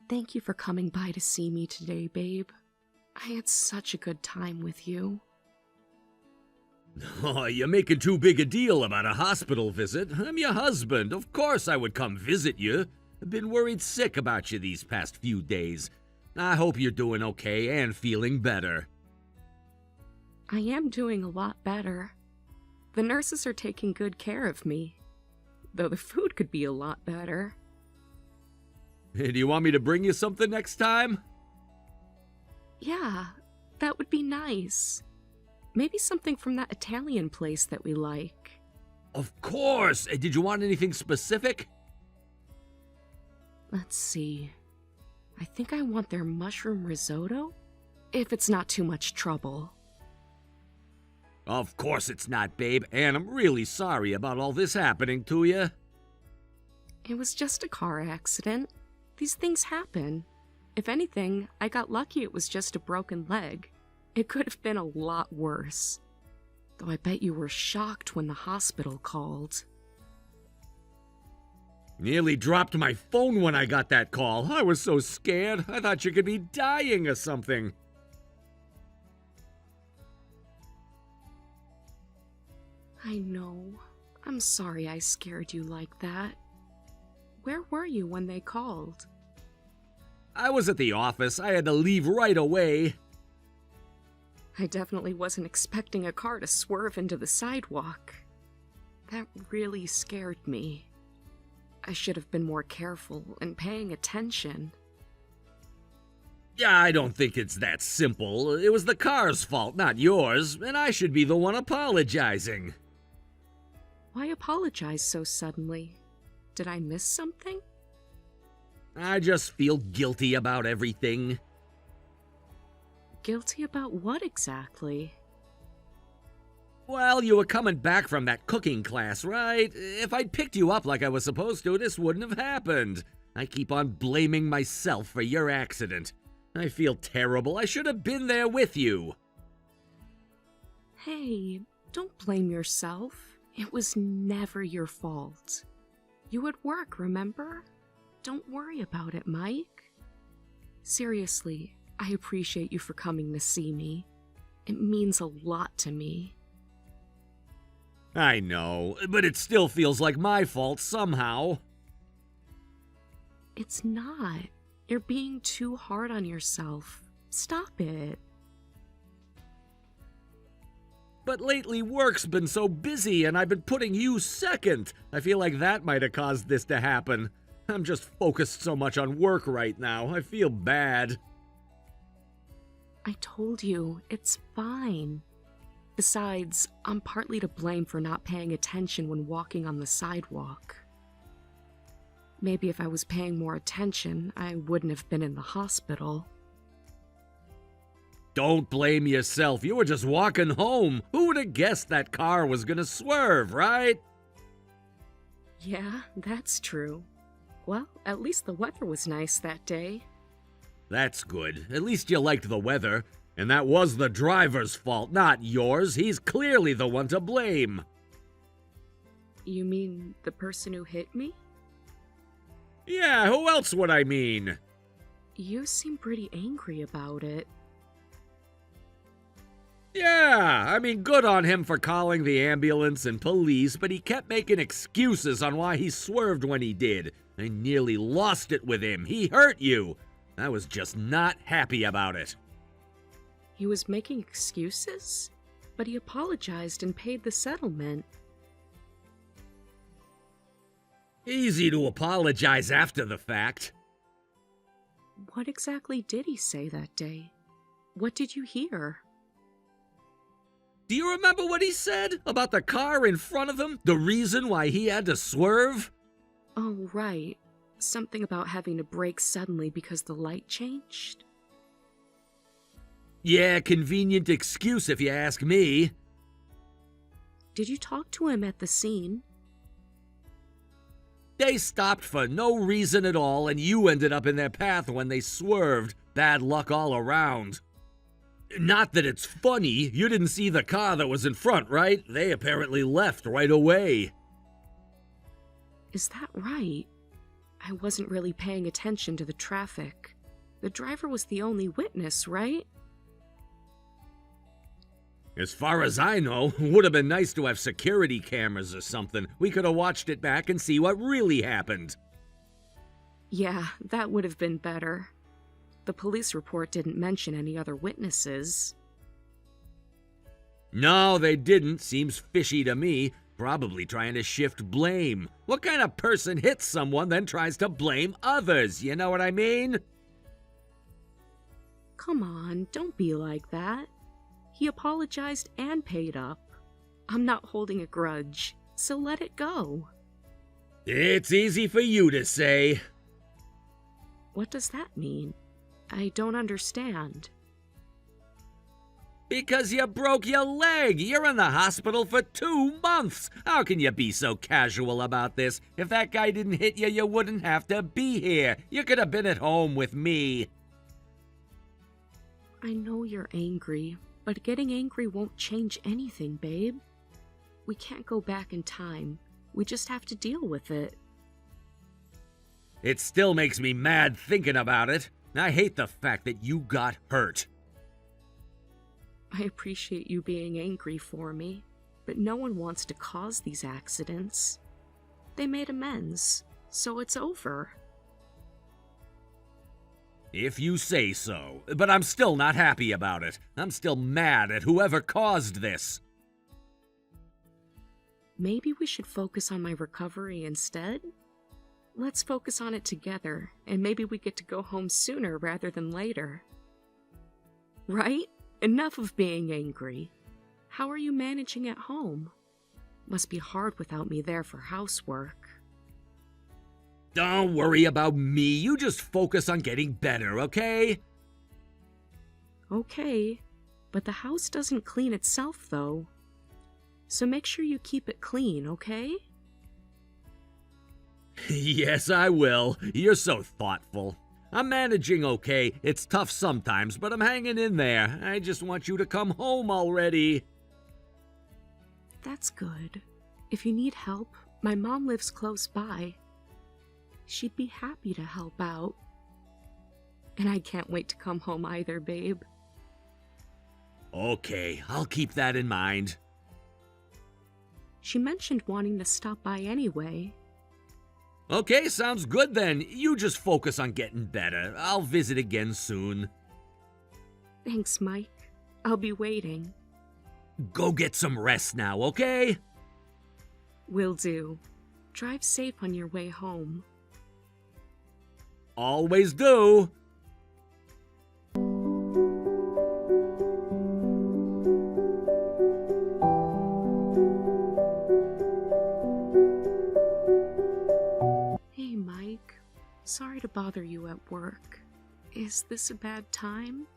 Thank you for coming by to see me today, babe. I had such a good time with you. Oh, you're making too big a deal about a hospital visit. I'm your husband. Of course I would come visit you. I've been worried sick about you these past few days. I hope you're doing okay and feeling better. I am doing a lot better. The nurses are taking good care of me, though the food could be a lot better. Hey, do you want me to bring you something next time? Yeah, that would be nice. Maybe something from that Italian place that we like. Of course! Did you want anything specific? Let's see. I think I want their mushroom risotto, if it's not too much trouble. Of course it's not, babe, and I'm really sorry about all this happening to you. It was just a car accident. These things happen. If anything, I got lucky it was just a broken leg. It could have been a lot worse. Though I bet you were shocked when the hospital called. Nearly dropped my phone when I got that call. I was so scared. I thought you could be dying or something. I know. I'm sorry I scared you like that. Where were you when they called? I was at the office. I had to leave right away. I definitely wasn't expecting a car to swerve into the sidewalk. That really scared me. I should have been more careful and paying attention. Yeah, I don't think it's that simple. It was the car's fault, not yours, and I should be the one apologizing. Why apologize so suddenly? Did I miss something? I just feel guilty about everything. Guilty about what exactly? Well, you were coming back from that cooking class, right? If I'd picked you up like I was supposed to, this wouldn't have happened. I keep on blaming myself for your accident. I feel terrible. I should have been there with you. Hey, don't blame yourself. It was never your fault. You at work, remember? Don't worry about it, Mike. Seriously, I appreciate you for coming to see me. It means a lot to me. I know, but it still feels like my fault somehow. It's not. You're being too hard on yourself. Stop it. But lately work's been so busy and I've been putting you second. I feel like that might have caused this to happen. I'm just focused so much on work right now. I feel bad. I told you, it's fine. Besides, I'm partly to blame for not paying attention when walking on the sidewalk. Maybe if I was paying more attention, I wouldn't have been in the hospital. Don't blame yourself. You were just walking home. Who would have guessed that car was gonna swerve, right? Yeah, that's true. Well, at least the weather was nice that day. That's good. At least you liked the weather. And that was the driver's fault, not yours. He's clearly the one to blame. You mean the person who hit me? Yeah, who else would I mean? You seem pretty angry about it. Yeah, I mean, good on him for calling the ambulance and police, but he kept making excuses on why he swerved when he did. I nearly lost it with him. He hurt you. I was just not happy about it. He was making excuses? But he apologized and paid the settlement. Easy to apologize after the fact. What exactly did he say that day? What did you hear? Do you remember what he said about the car in front of him? The reason why he had to swerve? Oh, right. Something about having to brake suddenly because the light changed? Yeah, convenient excuse if you ask me. Did you talk to him at the scene? They stopped for no reason at all, and you ended up in their path when they swerved. Bad luck all around. Not that it's funny, you didn't see the car that was in front, right? They apparently left right away. Is that right? I wasn't really paying attention to the traffic. The driver was the only witness, right? As far as I know, would have been nice to have security cameras or something. We could have watched it back and see what really happened. Yeah, that would have been better. The police report didn't mention any other witnesses. No, they didn't. Seems fishy to me. Probably trying to shift blame. What kind of person hits someone then tries to blame others? You know what I mean? Come on, don't be like that. He apologized and paid up. I'm not holding a grudge, so let it go. It's easy for you to say. What does that mean? I don't understand. Because you broke your leg. You're in the hospital for 2 months. How can you be so casual about this? If that guy didn't hit you, you wouldn't have to be here. You could have been at home with me. I know you're angry, but getting angry won't change anything, babe. We can't go back in time. We just have to deal with it. It still makes me mad thinking about it. I hate the fact that you got hurt. I appreciate you being angry for me, but no one wants to cause these accidents. They made amends, so it's over. If you say so, but I'm still not happy about it. I'm still mad at whoever caused this. Maybe we should focus on my recovery instead? Let's focus on it together, and maybe we get to go home sooner rather than later. Right? Enough of being angry. How are you managing at home? Must be hard without me there for housework. Don't worry about me. You just focus on getting better, okay? Okay, but the house doesn't clean itself, though. So make sure you keep it clean, okay? Yes, I will. You're so thoughtful. I'm managing okay. It's tough sometimes, but I'm hanging in there. I just want you to come home already. That's good. If you need help, my mom lives close by. She'd be happy to help out. And I can't wait to come home either, babe. Okay, I'll keep that in mind. She mentioned wanting to stop by anyway. Okay, sounds good then. You just focus on getting better. I'll visit again soon. Thanks, Mike. I'll be waiting. Go get some rest now, okay? Will do. Drive safe on your way home. Always do. Hey, Mike. Sorry to bother you at work. Is this a bad time?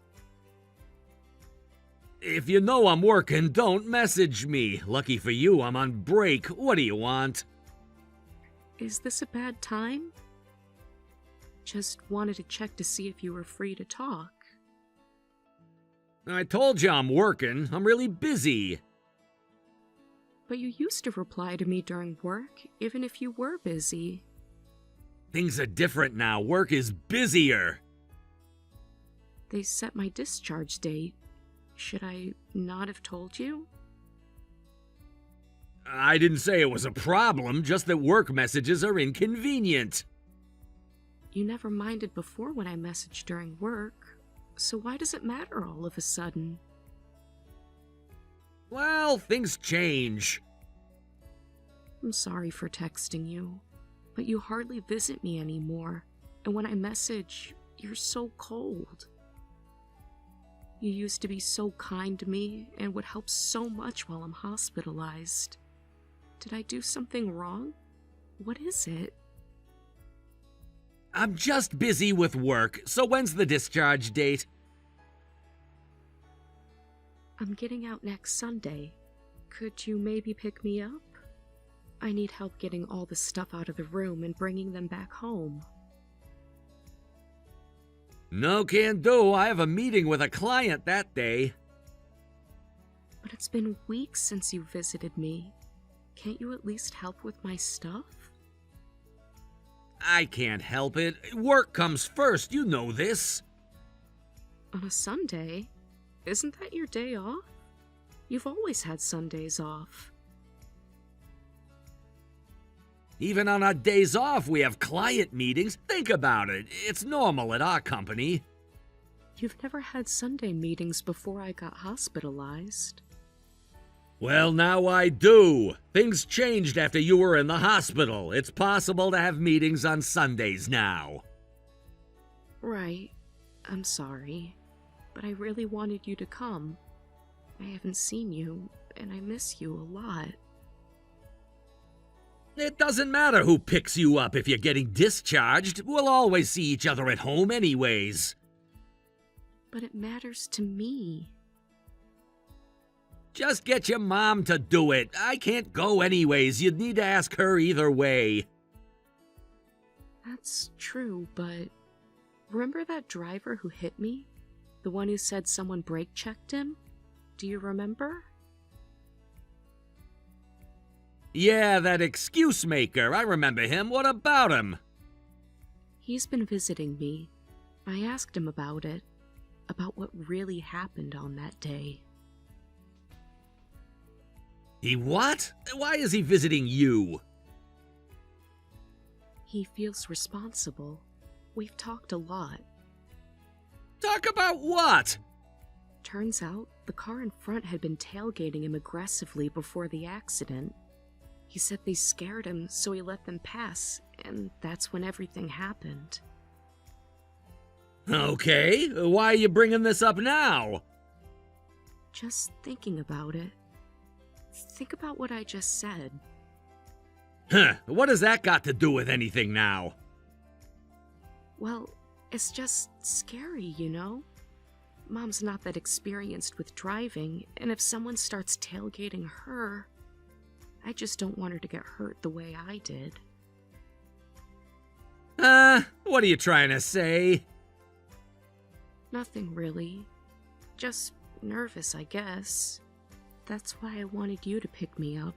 If you know I'm working, don't message me. Lucky for you, I'm on break. What do you want? Is this a bad time? Just wanted to check to see if you were free to talk. I told you I'm working. I'm really busy. But you used to reply to me during work, even if you were busy. Things are different now. Work is busier. They set my discharge date. Should I not have told you? I didn't say it was a problem, just that work messages are inconvenient. You never minded before when I messaged during work, so why does it matter all of a sudden? Well, things change. I'm sorry for texting you, but you hardly visit me anymore, and when I message, you're so cold. You used to be so kind to me and would help so much while I'm hospitalized. Did I do something wrong? What is it? I'm just busy with work, so when's the discharge date? I'm getting out next Sunday. Could you maybe pick me up? I need help getting all the stuff out of the room and bringing them back home. No can do. I have a meeting with a client that day. But it's been weeks since you visited me. Can't you at least help with my stuff? I can't help it. Work comes first, you know this. On a Sunday? Isn't that your day off? You've always had Sundays off. Even on our days off, we have client meetings. Think about it. It's normal at our company. You've never had Sunday meetings before I got hospitalized. Well, now I do. Things changed after you were in the hospital. It's possible to have meetings on Sundays now. Right. I'm sorry. But I really wanted you to come. I haven't seen you, and I miss you a lot. It doesn't matter who picks you up if you're getting discharged. We'll always see each other at home anyways. But it matters to me. Just get your mom to do it. I can't go anyways. You'd need to ask her either way. That's true, but remember that driver who hit me? The one who said someone brake checked him? Do you remember? Yeah, that excuse maker. I remember him. What about him? He's been visiting me. I asked him about it. About what really happened on that day. He what? Why is he visiting you? He feels responsible. We've talked a lot. Talk about what? Turns out, the car in front had been tailgating him aggressively before the accident. He said they scared him, so he let them pass, and that's when everything happened. Okay, why are you bringing this up now? Just thinking about it. Think about what I just said. Huh, what has that got to do with anything now? Well, it's just scary, you know? Mom's not that experienced with driving, and if someone starts tailgating her, I just don't want her to get hurt the way I did. What are you trying to say? Nothing really. Just nervous, I guess. That's why I wanted you to pick me up.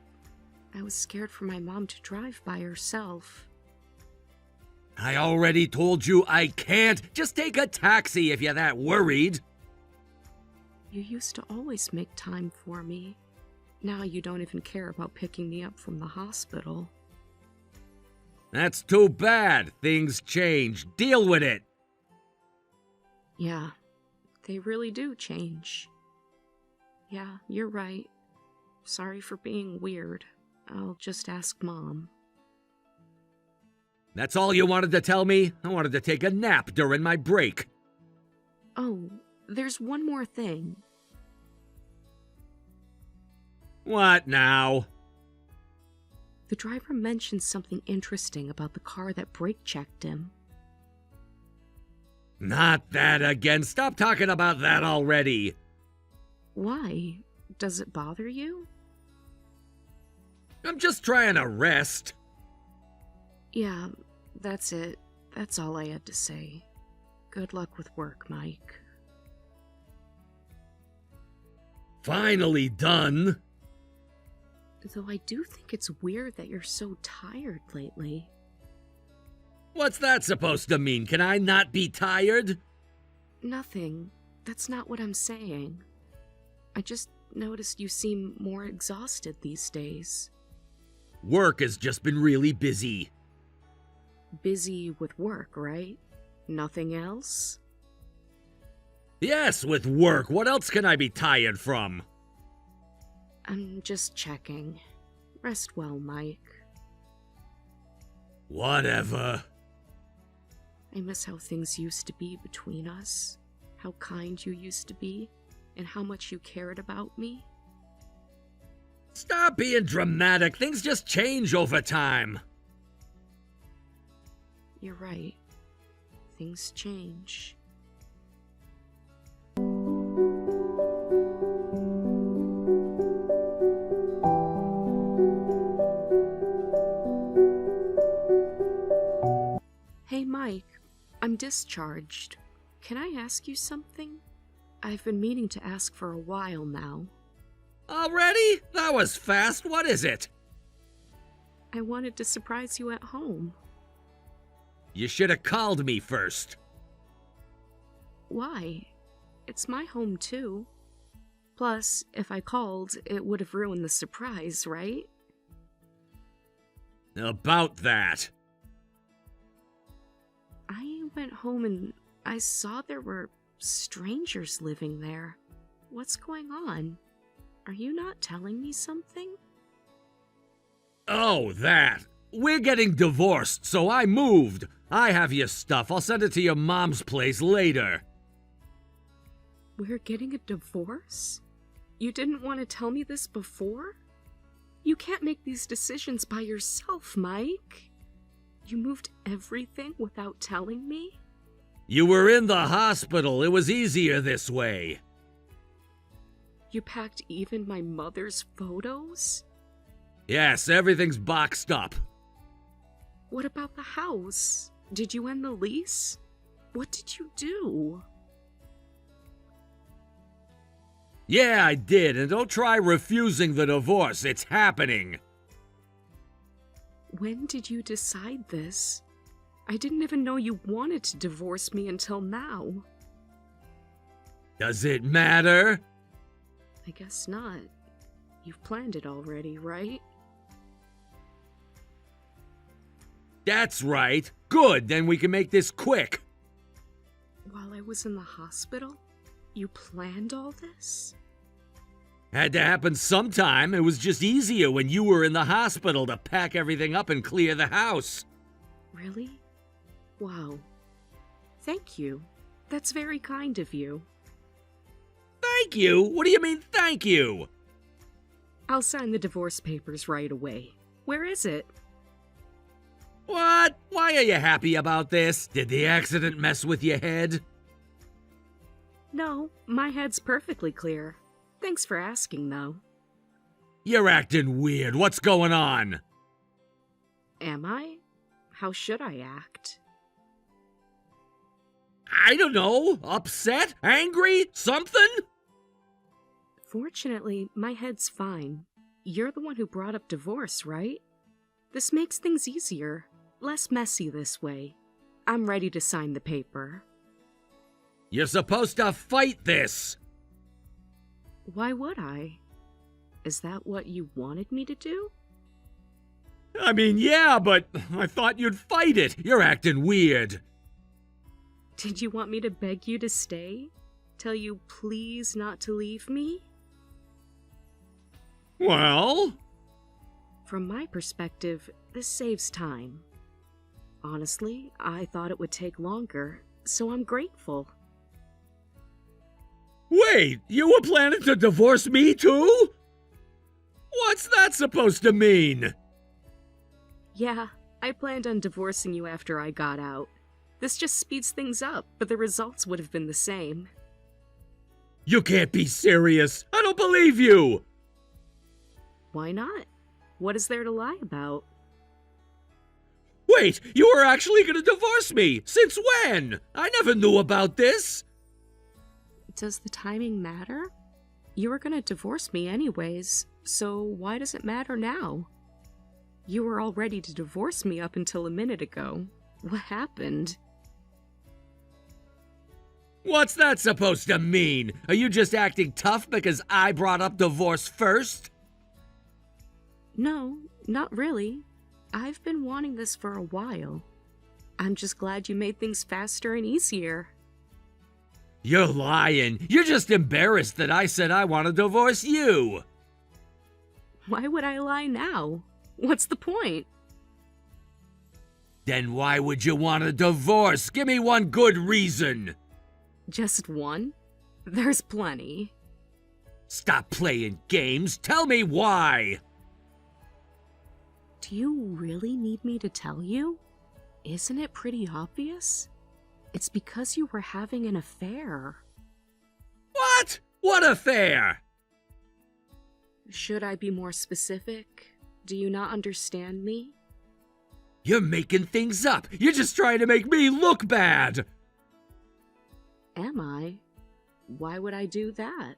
I was scared for my mom to drive by herself. I already told you I can't. Just take a taxi if you're that worried. You used to always make time for me. Now you don't even care about picking me up from the hospital. That's too bad. Things change. Deal with it. Yeah, they really do change. Yeah, you're right. Sorry for being weird. I'll just ask Mom. That's all you wanted to tell me? I wanted to take a nap during my break. Oh, there's one more thing. What now? The driver mentioned something interesting about the car that brake checked him. Not that again. Stop talking about that already. Why? Does it bother you? I'm just trying to rest. Yeah, that's it. That's all I had to say. Good luck with work, Mike. Finally done. Though I do think it's weird that you're so tired lately. What's that supposed to mean? Can I not be tired? Nothing. That's not what I'm saying. I just noticed you seem more exhausted these days. Work has just been really busy. Busy with work, right? Nothing else? Yes, with work. What else can I be tired from? I'm just checking. Rest well, Mike. Whatever. I miss how things used to be between us. How kind you used to be, and how much you cared about me. Stop being dramatic. Things just change over time. You're right. Things change. Hey, Mike. I'm discharged. Can I ask you something? I've been meaning to ask for a while now. Already? That was fast. What is it? I wanted to surprise you at home. You should have called me first. Why? It's my home too. Plus, if I called, it would have ruined the surprise, right? About that. I went home and I saw there were strangers living there. What's going on? Are you not telling me something? Oh, that. We're getting divorced, so I moved. I have your stuff. I'll send it to your mom's place later. We're getting a divorce? You didn't want to tell me this before? You can't make these decisions by yourself, Mike. You moved everything without telling me? You were in the hospital. It was easier this way. You packed even my mother's photos? Yes, everything's boxed up. What about the house? Did you end the lease? What did you do? Yeah, I did, and don't try refusing the divorce. It's happening. When did you decide this? I didn't even know you wanted to divorce me until now. Does it matter? I guess not. You've planned it already, right? That's right. Good, then we can make this quick. While I was in the hospital, you planned all this? Had to happen sometime. It was just easier when you were in the hospital to pack everything up and clear the house. Really? Wow. Thank you. That's very kind of you. Thank you? What do you mean, thank you? I'll sign the divorce papers right away. Where is it? What? Why are you happy about this? Did the accident mess with your head? No, my head's perfectly clear. Thanks for asking, though. You're acting weird. What's going on? Am I? How should I act? I don't know. Upset? Angry? Something? Fortunately, my head's fine. You're the one who brought up divorce, right? This makes things easier. Less messy this way. I'm ready to sign the paper. You're supposed to fight this. Why would I? Is that what you wanted me to do? I mean, yeah, but I thought you'd fight it. You're acting weird. Did you want me to beg you to stay? Tell you please not to leave me? Well? From my perspective, this saves time. Honestly, I thought it would take longer, so I'm grateful. Wait, you were planning to divorce me too? What's that supposed to mean? Yeah, I planned on divorcing you after I got out. This just speeds things up, but the results would have been the same. You can't be serious. I don't believe you. Why not? What is there to lie about? Wait, you were actually gonna divorce me? Since when? I never knew about this. Does the timing matter? You were gonna divorce me anyways, so why does it matter now? You were all ready to divorce me up until a minute ago. What happened? What's that supposed to mean? Are you just acting tough because I brought up divorce first? No, not really. I've been wanting this for a while. I'm just glad you made things faster and easier. You're lying. You're just embarrassed that I said I want to divorce you. Why would I lie now? What's the point? Then why would you want a divorce? Give me one good reason. Just one? There's plenty. Stop playing games. Tell me why. Do you really need me to tell you? Isn't it pretty obvious? It's because you were having an affair. What? What affair? Should I be more specific? Do you not understand me? You're making things up. You're just trying to make me look bad. Am I? Why would I do that?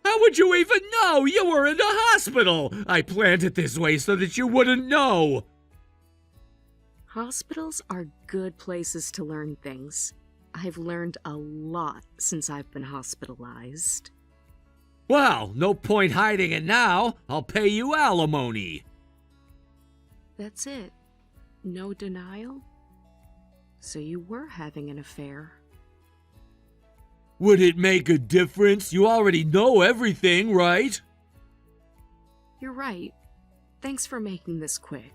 How would you even know? You were in the hospital. I planned it this way so that you wouldn't know. Hospitals are good places to learn things. I've learned a lot since I've been hospitalized. Well, no point hiding it now. I'll pay you alimony. That's it. No denial? So you were having an affair. Would it make a difference? You already know everything, right? You're right. Thanks for making this quick.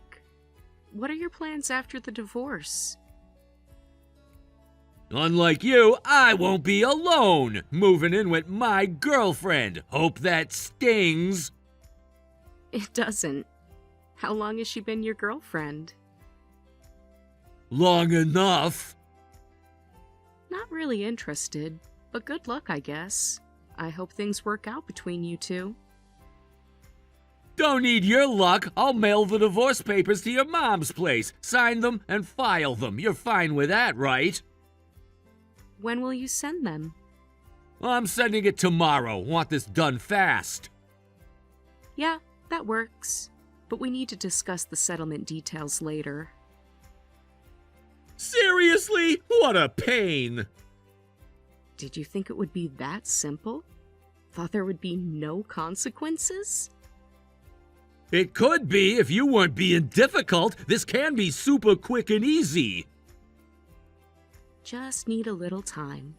What are your plans after the divorce? Unlike you, I won't be alone. Moving in with my girlfriend. Hope that stings. It doesn't. How long has she been your girlfriend? Long enough. Not really interested, but good luck, I guess. I hope things work out between you two. Don't need your luck. I'll mail the divorce papers to your mom's place, sign them, and file them. You're fine with that, right? When will you send them? I'm sending it tomorrow. Want this done fast. Yeah, that works. But we need to discuss the settlement details later. Seriously? What a pain. Did you think it would be that simple? Thought there would be no consequences? It could be if you weren't being difficult. This can be super quick and easy. Just need a little time.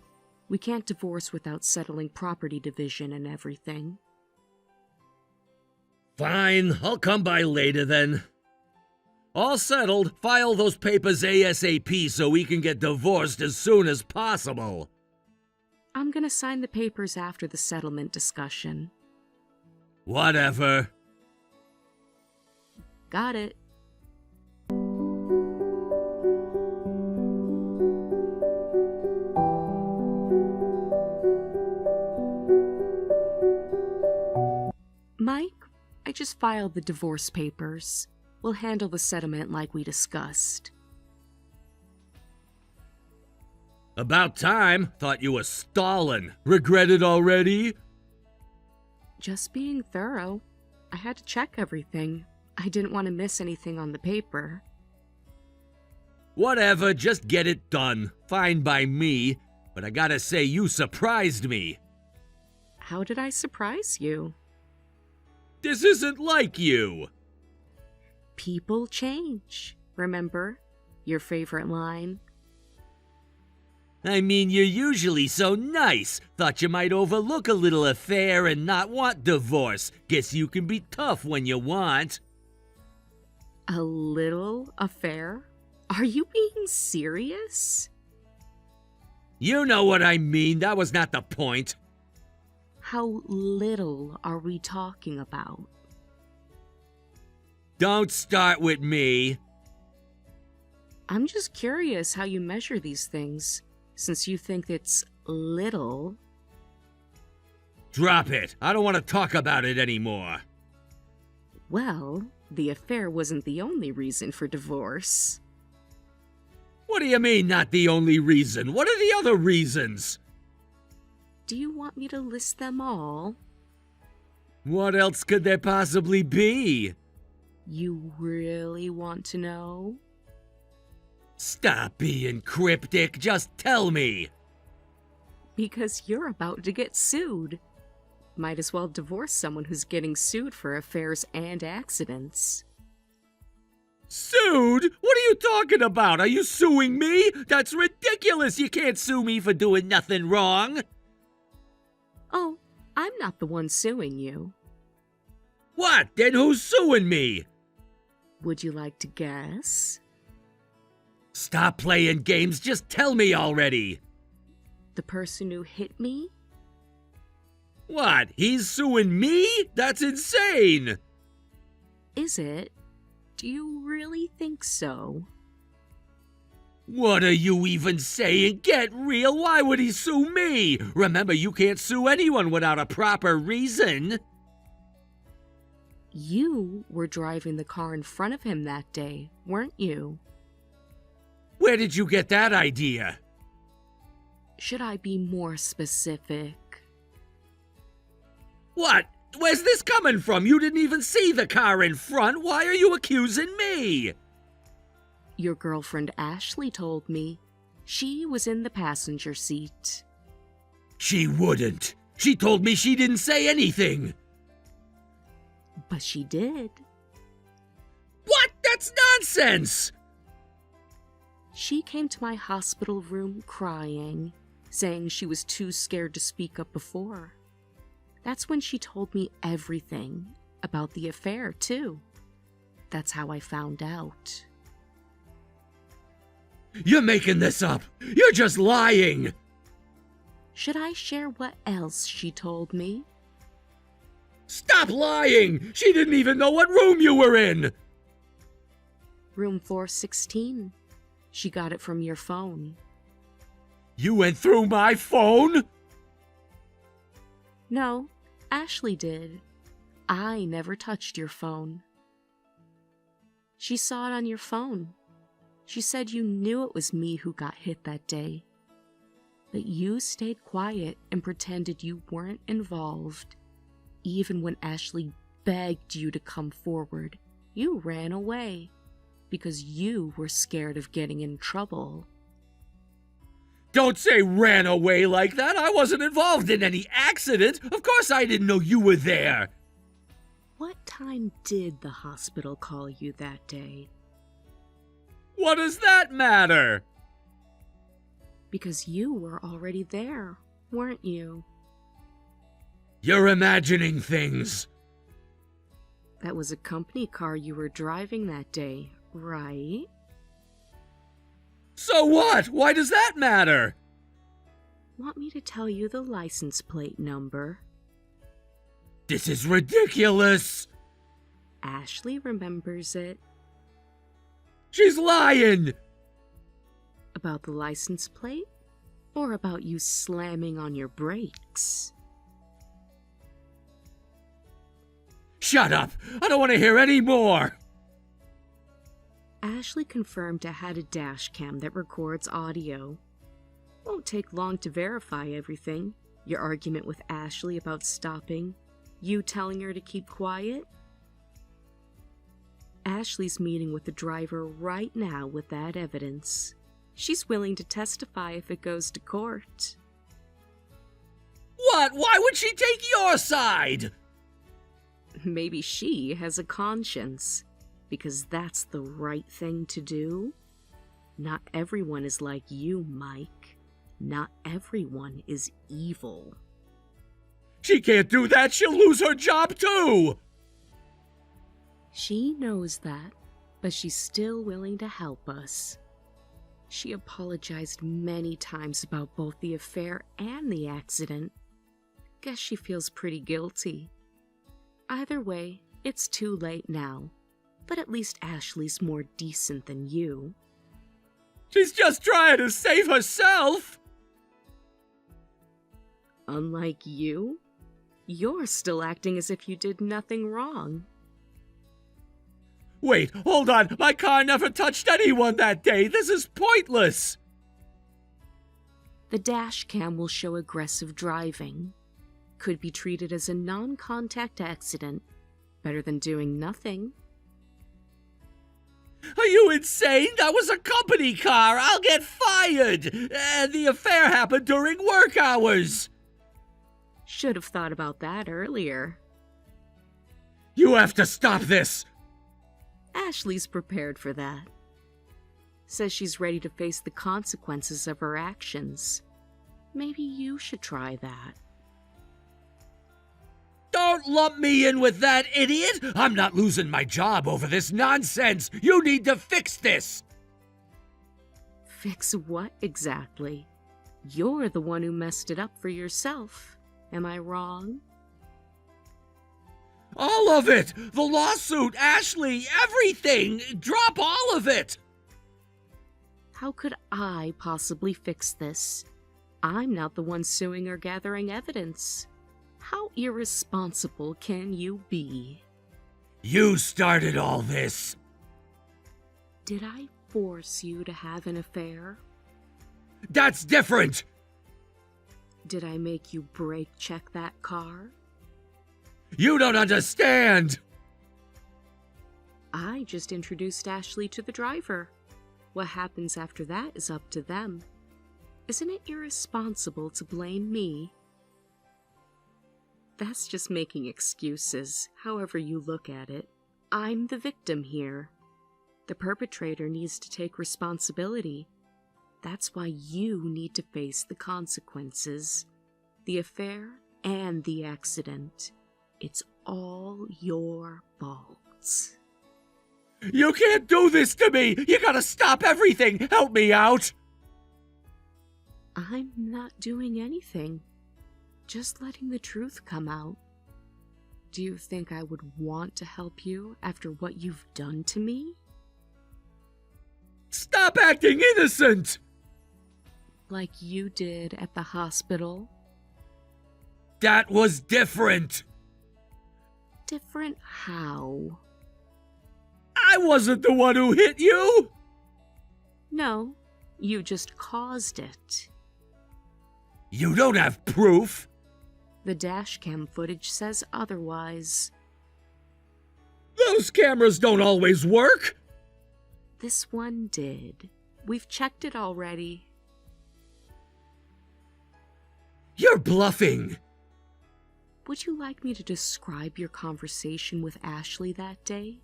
We can't divorce without settling property division and everything. Fine, I'll come by later then. All settled. File those papers ASAP so we can get divorced as soon as possible. I'm gonna sign the papers after the settlement discussion. Whatever. Got it. Mike, I just filed the divorce papers. We'll handle the settlement like we discussed. About time. Thought you were stalling. Regret it already? Just being thorough. I had to check everything. I didn't want to miss anything on the paper. Whatever, just get it done. Fine by me. But I gotta say, you surprised me. How did I surprise you? This isn't like you. People change. Remember? Your favorite line? I mean, you're usually so nice. Thought you might overlook a little affair and not want divorce. Guess you can be tough when you want. A little affair? Are you being serious? You know what I mean. That was not the point. How little are we talking about? Don't start with me. I'm just curious how you measure these things, since you think it's little. Drop it. I don't want to talk about it anymore. Well, the affair wasn't the only reason for divorce. What do you mean, not the only reason? What are the other reasons? Do you want me to list them all? What else could there possibly be? You really want to know? Stop being cryptic. Just tell me. Because you're about to get sued. Might as well divorce someone who's getting sued for affairs and accidents. Sued? What are you talking about? Are you suing me? That's ridiculous. You can't sue me for doing nothing wrong. Oh, I'm not the one suing you. What? Then who's suing me? Would you like to guess? Stop playing games. Just tell me already. The person who hit me? What? He's suing me? That's insane. Is it? Do you really think so? What are you even saying? Get real. Why would he sue me? Remember, you can't sue anyone without a proper reason. You were driving the car in front of him that day, weren't you? Where did you get that idea? Should I be more specific? What? Where's this coming from? You didn't even see the car in front. Why are you accusing me? Your girlfriend Ashley told me. She was in the passenger seat. She wouldn't. She told me she didn't say anything. But she did. What? That's nonsense! She came to my hospital room crying, saying she was too scared to speak up before. That's when she told me everything about the affair, too. That's how I found out. You're making this up. You're just lying. Should I share what else she told me? Stop lying! She didn't even know what room you were in! Room 416. She got it from your phone. You went through my phone? No, Ashley did. I never touched your phone. She saw it on your phone. She said you knew it was me who got hit that day. But you stayed quiet and pretended you weren't involved. Even when Ashley begged you to come forward, you ran away because you were scared of getting in trouble. Don't say ran away like that. I wasn't involved in any accident. Of course I didn't know you were there. What time did the hospital call you that day? What does that matter? Because you were already there, weren't you? You're imagining things. That was a company car you were driving that day, right? So what? Why does that matter? Want me to tell you the license plate number? This is ridiculous. Ashley remembers it. She's lying. About the license plate? Or about you slamming on your brakes? Shut up. I don't want to hear any more. Ashley confirmed I had a dash cam that records audio. Won't take long to verify everything. Your argument with Ashley about stopping. You telling her to keep quiet. Ashley's meeting with the driver right now with that evidence. She's willing to testify if it goes to court. What? Why would she take your side? Maybe she has a conscience, because that's the right thing to do. Not everyone is like you, Mike. Not everyone is evil. She can't do that. She'll lose her job too. She knows that, but she's still willing to help us. She apologized many times about both the affair and the accident. Guess she feels pretty guilty. Either way, it's too late now, but at least Ashley's more decent than you. She's just trying to save herself. Unlike you, you're still acting as if you did nothing wrong. Wait, hold on. My car never touched anyone that day. This is pointless. The dash cam will show aggressive driving. Could be treated as a non-contact accident. Better than doing nothing. Are you insane? That was a company car. I'll get fired. And the affair happened during work hours. Should have thought about that earlier. You have to stop this. Ashley's prepared for that. Says she's ready to face the consequences of her actions. Maybe you should try that. Don't lump me in with that idiot! I'm not losing my job over this nonsense! You need to fix this! Fix what exactly? You're the one who messed it up for yourself. Am I wrong? All of it! The lawsuit, Ashley, everything! Drop all of it! How could I possibly fix this? I'm not the one suing or gathering evidence. How irresponsible can you be? You started all this. Did I force you to have an affair? That's different! Did I make you brake check that car? You don't understand! I just introduced Ashley to the driver. What happens after that is up to them. Isn't it irresponsible to blame me? That's just making excuses, however you look at it. I'm the victim here. The perpetrator needs to take responsibility. That's why you need to face the consequences. The affair and the accident. It's all your fault. You can't do this to me! You gotta stop everything! Help me out! I'm not doing anything. Just letting the truth come out. Do you think I would want to help you after what you've done to me? Stop acting innocent! Like you did at the hospital? That was different! Different how? I wasn't the one who hit you! No, you just caused it. You don't have proof! The dashcam footage says otherwise. Those cameras don't always work! This one did. We've checked it already. You're bluffing! Would you like me to describe your conversation with Ashley that day?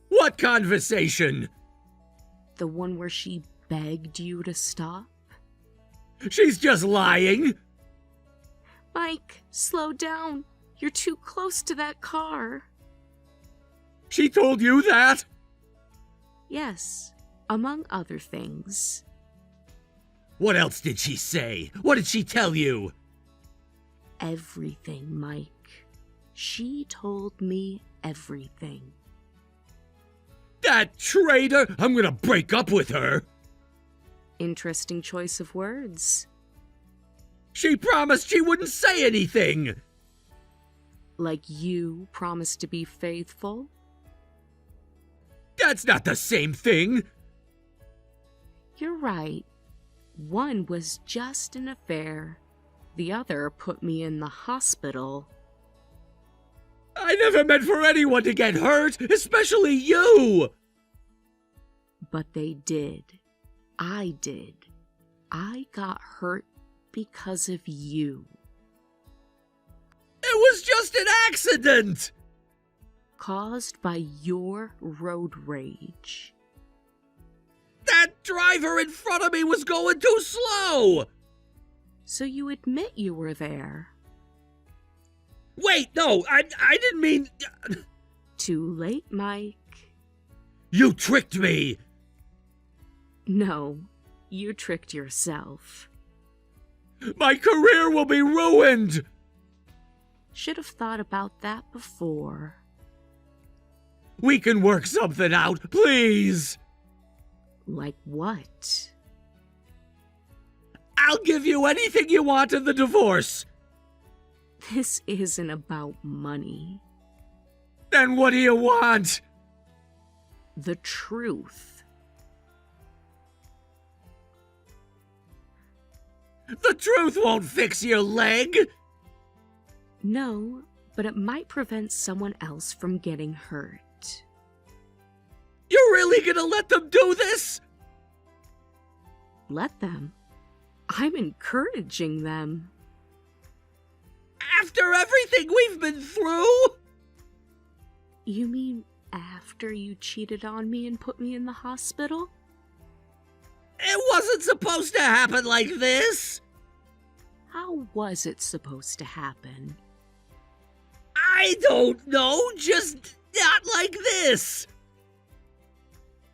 What conversation? The one where she begged you to stop? She's just lying! Mike, slow down. You're too close to that car. She told you that? Yes, among other things. What else did she say? What did she tell you? Everything, Mike. She told me everything. That traitor! I'm gonna break up with her! Interesting choice of words. She promised she wouldn't say anything! Like you promised to be faithful? That's not the same thing! You're right. One was just an affair. The other put me in the hospital. I never meant for anyone to get hurt, especially you! But they did. I did. I got hurt because of you. It was just an accident! Caused by your road rage. That driver in front of me was going too slow! So you admit you were there. Wait, no, I didn't mean... Too late, Mike. You tricked me! No, you tricked yourself. My career will be ruined! Should have thought about that before. We can work something out, please! Like what? I'll give you anything you want in the divorce! This isn't about money. Then what do you want? The truth. The truth won't fix your leg! No, but it might prevent someone else from getting hurt. You're really gonna let them do this? Let them. I'm encouraging them. After everything we've been through? You mean after you cheated on me and put me in the hospital? It wasn't supposed to happen like this! How was it supposed to happen? I don't know, just not like this!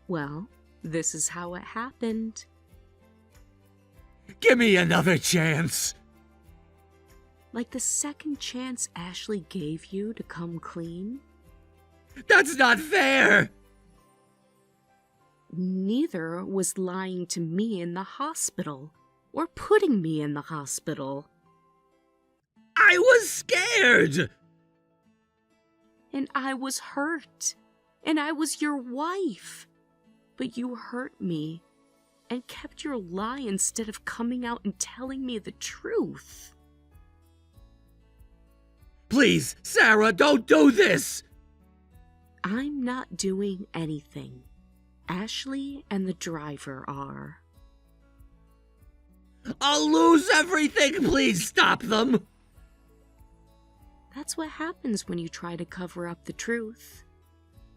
Well, this is how it happened. Give me another chance! Like the second chance Ashley gave you to come clean? That's not fair! Neither was lying to me in the hospital, or putting me in the hospital. I was scared! And I was hurt, and I was your wife. But you hurt me, and kept your lie instead of coming out and telling me the truth. Please, Sarah, don't do this! I'm not doing anything. Ashley and the driver are. I'll lose everything! Please stop them! That's what happens when you try to cover up the truth.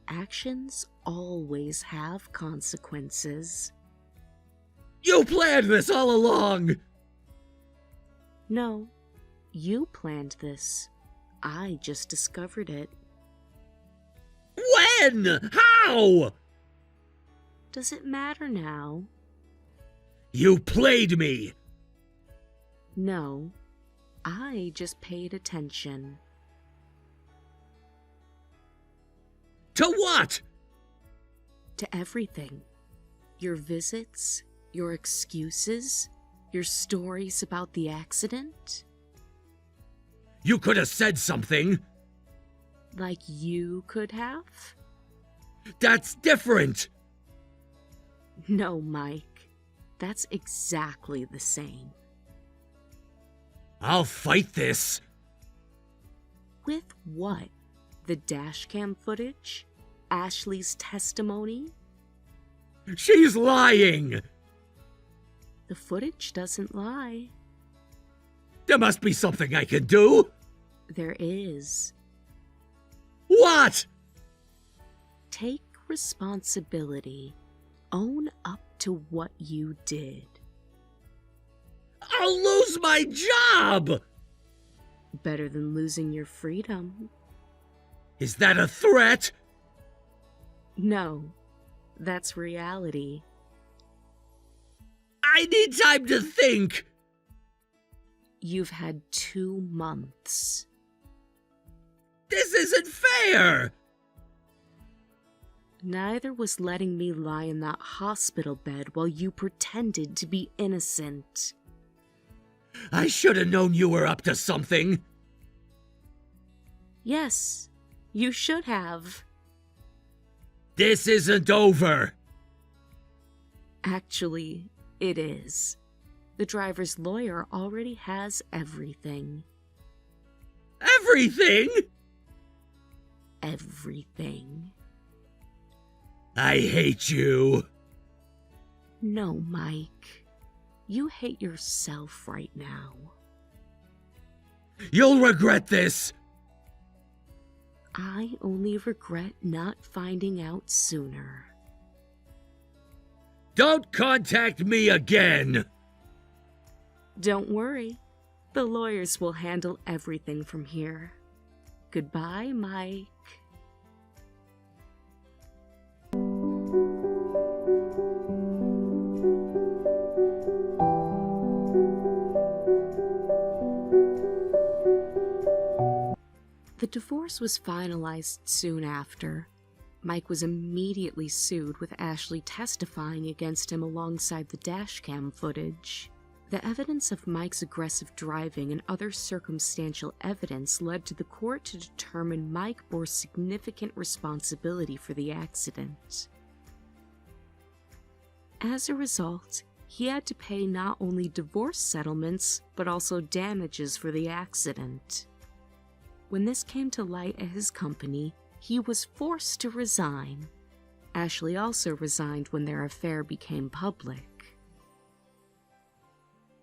Actions always have consequences. You planned this all along! No, you planned this. I just discovered it. When? How? Does it matter now? You played me! No, I just paid attention. To what? To everything. Your visits, your excuses, your stories about the accident. You could have said something. Like you could have? That's different! No, Mike. That's exactly the same. I'll fight this. With what? The dashcam footage? Ashley's testimony? She's lying! The footage doesn't lie. There must be something I can do! There is. What? Take responsibility. Own up to what you did. I'll lose my job! Better than losing your freedom. Is that a threat? No, that's reality. I need time to think! You've had 2 months. This isn't fair! Neither was letting me lie in that hospital bed while you pretended to be innocent. I should have known you were up to something. Yes, you should have. This isn't over. Actually, it is. The driver's lawyer already has everything. Everything? Everything. I hate you. No, Mike. You hate yourself right now. You'll regret this. I only regret not finding out sooner. Don't contact me again. Don't worry. The lawyers will handle everything from here. Goodbye, Mike. The divorce was finalized soon after. Mike was immediately sued, with Ashley testifying against him alongside the dashcam footage. The evidence of Mike's aggressive driving and other circumstantial evidence led to the court to determine Mike bore significant responsibility for the accident. As a result, he had to pay not only divorce settlements, but also damages for the accident. When this came to light at his company, he was forced to resign. Ashley also resigned when their affair became public.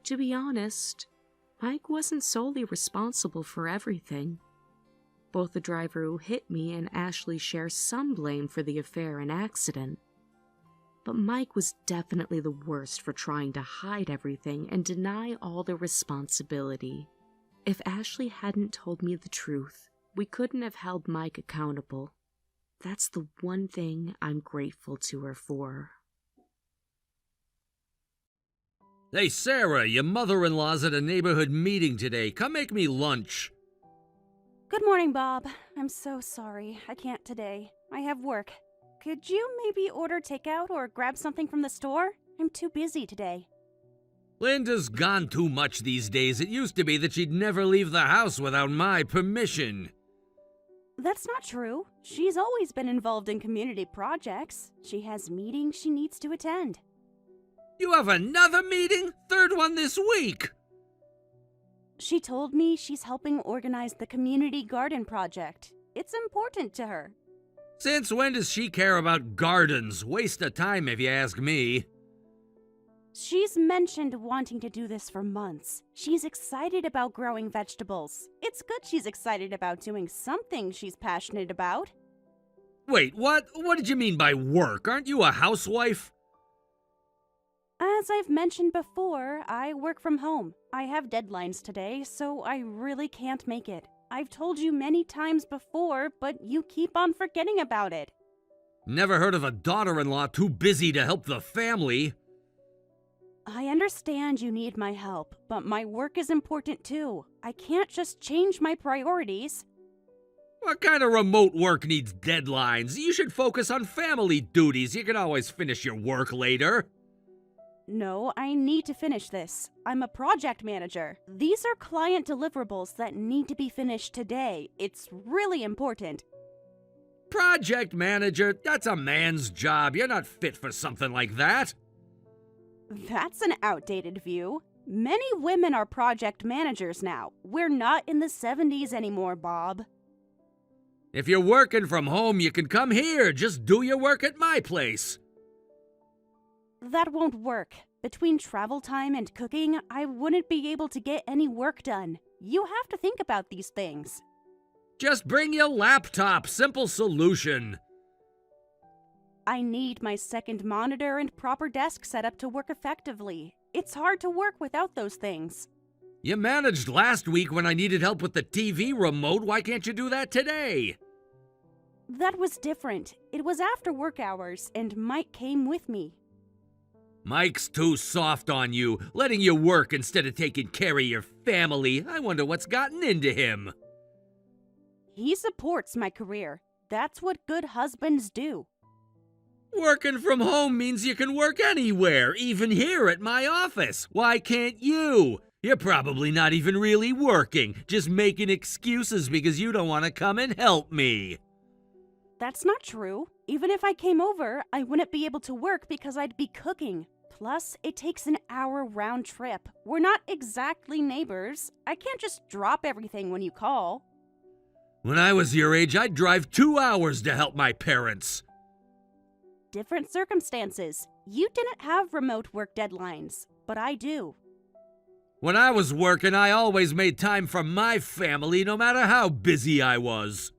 To be honest, Mike wasn't solely responsible for everything. Both the driver who hit me and Ashley share some blame for the affair and accident. But Mike was definitely the worst for trying to hide everything and deny all the responsibility. If Ashley hadn't told me the truth, we couldn't have held Mike accountable. That's the one thing I'm grateful to her for. Hey, Sarah, your mother-in-law's at a neighborhood meeting today. Come make me lunch. Good morning, Bob. I'm so sorry. I can't today. I have work. Could you maybe order takeout or grab something from the store? I'm too busy today. Linda's gone too much these days. It used to be that she'd never leave the house without my permission. That's not true. She's always been involved in community projects. She has meetings she needs to attend. You have another meeting? Third one this week. She told me she's helping organize the community garden project. It's important to her. Since when does she care about gardens? Waste of time if you ask me. She's mentioned wanting to do this for months. She's excited about growing vegetables. It's good she's excited about doing something she's passionate about. Wait, what? What did you mean by work? Aren't you a housewife? As I've mentioned before, I work from home. I have deadlines today, so I really can't make it. I've told you many times before, but you keep on forgetting about it. Never heard of a daughter-in-law too busy to help the family. I understand you need my help, but my work is important too. I can't just change my priorities. What kind of remote work needs deadlines? You should focus on family duties. You can always finish your work later. No, I need to finish this. I'm a project manager. These are client deliverables that need to be finished today. It's really important. Project manager? That's a man's job. You're not fit for something like that. That's an outdated view. Many women are project managers now. We're not in the 70s anymore, Bob. If you're working from home, you can come here. Just do your work at my place. That won't work. Between travel time and cooking, I wouldn't be able to get any work done. You have to think about these things. Just bring your laptop. Simple solution. I need my second monitor and proper desk setup to work effectively. It's hard to work without those things. You managed last week when I needed help with the TV remote. Why can't you do that today? That was different. It was after work hours, and Mike came with me. Mike's too soft on you, letting you work instead of taking care of your family. I wonder what's gotten into him. He supports my career. That's what good husbands do. Working from home means you can work anywhere, even here at my office. Why can't you? You're probably not even really working, just making excuses because you don't want to come and help me. That's not true. Even if I came over, I wouldn't be able to work because I'd be cooking. Plus, it takes an hour round trip. We're not exactly neighbors. I can't just drop everything when you call. When I was your age, I'd drive 2 hours to help my parents. Different circumstances. You didn't have remote work deadlines, but I do. When I was working, I always made time for my family, no matter how busy I was.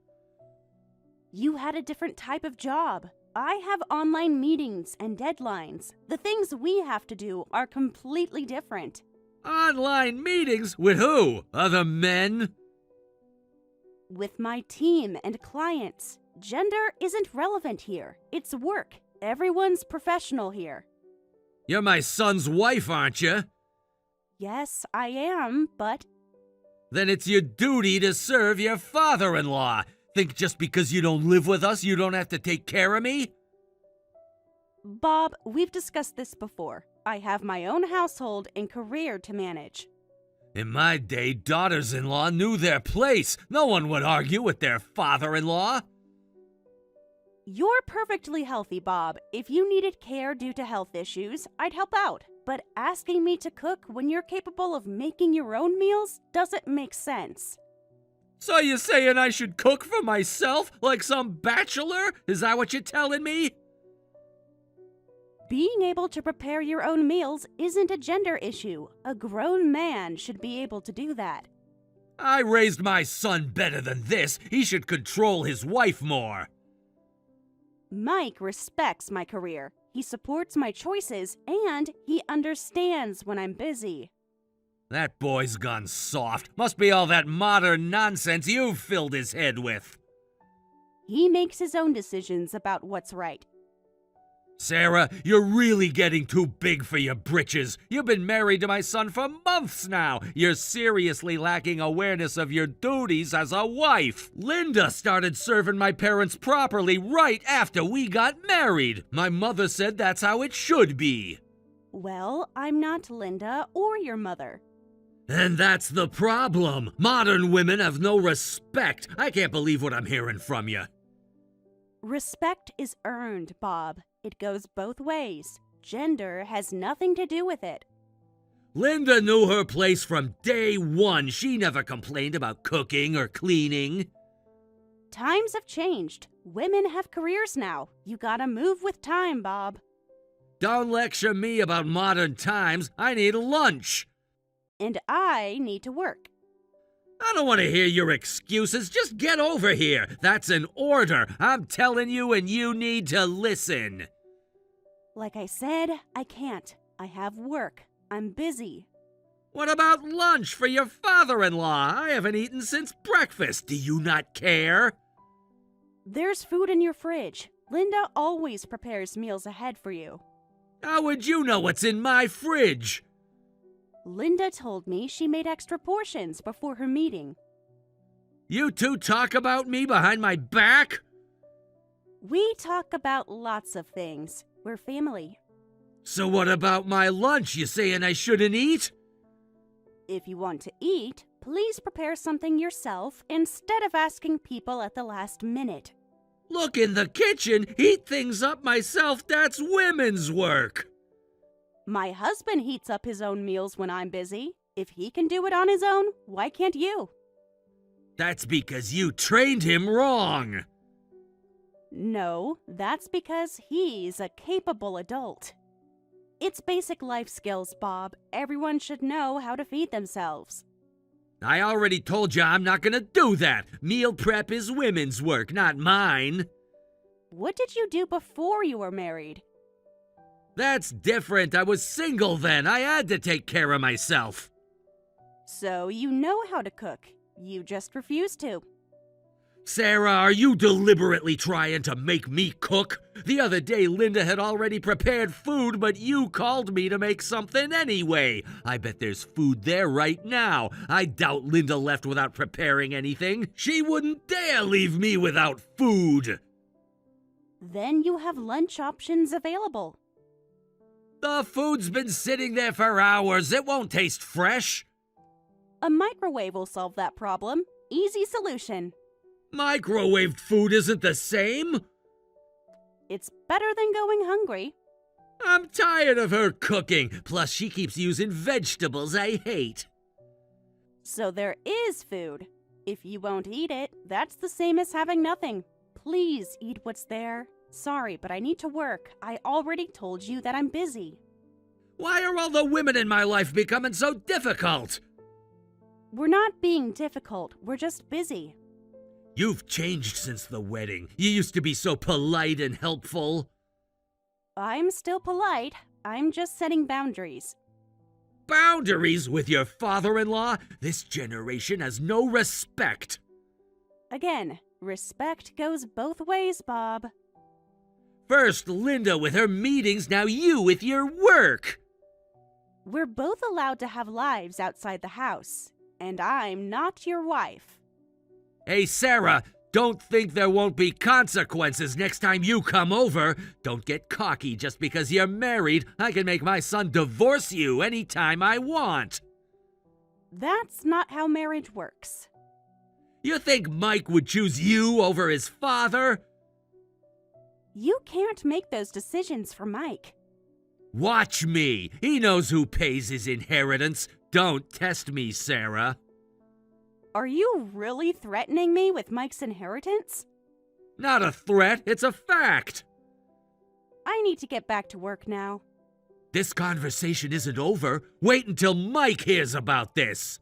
You had a different type of job. I have online meetings and deadlines. The things we have to do are completely different. Online meetings? With who? Other men? With my team and clients. Gender isn't relevant here. It's work. Everyone's professional here. You're my son's wife, aren't you? Yes, I am, but... Then it's your duty to serve your father-in-law. Think just because you don't live with us, you don't have to take care of me? Bob, we've discussed this before. I have my own household and career to manage. In my day, daughters-in-law knew their place. No one would argue with their father-in-law. You're perfectly healthy, Bob. If you needed care due to health issues, I'd help out. But asking me to cook when you're capable of making your own meals doesn't make sense. So you're saying I should cook for myself like some bachelor? Is that what you're telling me? Being able to prepare your own meals isn't a gender issue. A grown man should be able to do that. I raised my son better than this. He should control his wife more. Mike respects my career. He supports my choices, and he understands when I'm busy. That boy's gone soft. Must be all that modern nonsense you've filled his head with. He makes his own decisions about what's right. Sarah, you're really getting too big for your britches. You've been married to my son for months now. You're seriously lacking awareness of your duties as a wife. Linda started serving my parents properly right after we got married. My mother said that's how it should be. Well, I'm not Linda or your mother. And that's the problem. Modern women have no respect. I can't believe what I'm hearing from you. Respect is earned, Bob. It goes both ways. Gender has nothing to do with it. Linda knew her place from day one. She never complained about cooking or cleaning. Times have changed. Women have careers now. You gotta move with time, Bob. Don't lecture me about modern times. I need lunch. And I need to work. I don't want to hear your excuses. Just get over here. That's an order. I'm telling you, and you need to listen. Like I said, I can't. I have work. I'm busy. What about lunch for your father-in-law? I haven't eaten since breakfast. Do you not care? There's food in your fridge. Linda always prepares meals ahead for you. How would you know what's in my fridge? Linda told me she made extra portions before her meeting. You two talk about me behind my back? We talk about lots of things. We're family. So what about my lunch? You saying I shouldn't eat? If you want to eat, please prepare something yourself instead of asking people at the last minute. Look in the kitchen, heat things up myself, that's women's work. My husband heats up his own meals when I'm busy. If he can do it on his own, why can't you? That's because you trained him wrong. No, that's because he's a capable adult. It's basic life skills, Bob. Everyone should know how to feed themselves. I already told you I'm not gonna do that. Meal prep is women's work, not mine. What did you do before you were married? That's different. I was single then. I had to take care of myself. So you know how to cook. You just refuse to. Sarah, are you deliberately trying to make me cook? The other day, Linda had already prepared food, but you called me to make something anyway. I bet there's food there right now. I doubt Linda left without preparing anything. She wouldn't dare leave me without food. Then you have lunch options available. The food's been sitting there for hours. It won't taste fresh. A microwave will solve that problem. Easy solution. Microwaved food isn't the same. It's better than going hungry. I'm tired of her cooking. Plus, she keeps using vegetables I hate. So there is food. If you won't eat it, that's the same as having nothing. Please eat what's there. Sorry, but I need to work. I already told you that I'm busy. Why are all the women in my life becoming so difficult? We're not being difficult. We're just busy. You've changed since the wedding. You used to be so polite and helpful. I'm still polite. I'm just setting boundaries. Boundaries with your father-in-law? This generation has no respect. Again, respect goes both ways, Bob. First Linda with her meetings, now you with your work. We're both allowed to have lives outside the house, and I'm not your wife. Hey, Sarah, don't think there won't be consequences next time you come over. Don't get cocky just because you're married. I can make my son divorce you anytime I want. That's not how marriage works. You think Mike would choose you over his father? You can't make those decisions for Mike. Watch me. He knows who pays his inheritance. Don't test me, Sarah. Are you really threatening me with Mike's inheritance? Not a threat, it's a fact. I need to get back to work now. This conversation isn't over. Wait until Mike hears about this.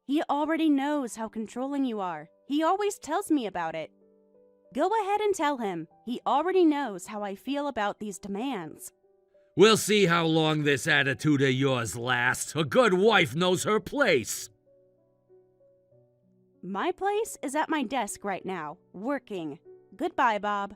He already knows how controlling you are. He always tells me about it. Go ahead and tell him. He already knows how I feel about these demands. We'll see how long this attitude of yours lasts. A good wife knows her place. My place is at my desk right now, working. Goodbye, Bob.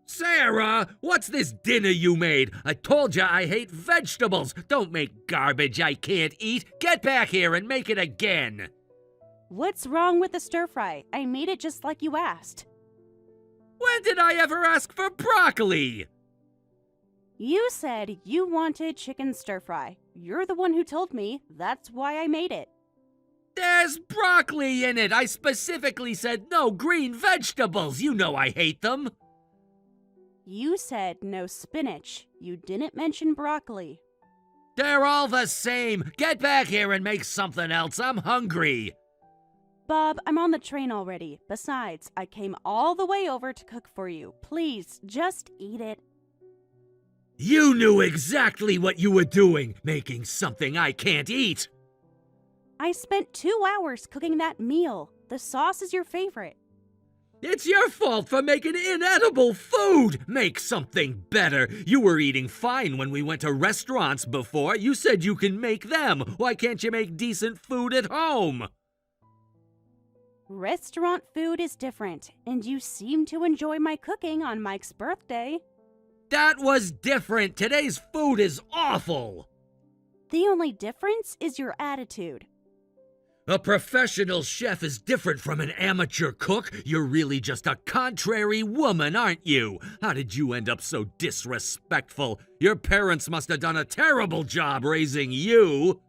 Sarah, what's this dinner you made? I told you I hate vegetables. Don't make garbage I can't eat. Get back here and make it again. What's wrong with the stir fry? I made it just like you asked. When did I ever ask for broccoli? You said you wanted chicken stir fry. You're the one who told me. That's why I made it. There's broccoli in it. I specifically said no green vegetables. You know I hate them. You said no spinach. You didn't mention broccoli. They're all the same. Get back here and make something else. I'm hungry. Bob, I'm on the train already. Besides, I came all the way over to cook for you. Please, just eat it. You knew exactly what you were doing, making something I can't eat. I spent 2 hours cooking that meal. The sauce is your favorite. It's your fault for making inedible food. Make something better. You were eating fine when we went to restaurants before. You said you can make them. Why can't you make decent food at home? Restaurant food is different, and you seem to enjoy my cooking on Mike's birthday. That was different. Today's food is awful. The only difference is your attitude. A professional chef is different from an amateur cook. You're really just a contrary woman, aren't you? How did you end up so disrespectful? Your parents must have done a terrible job raising you.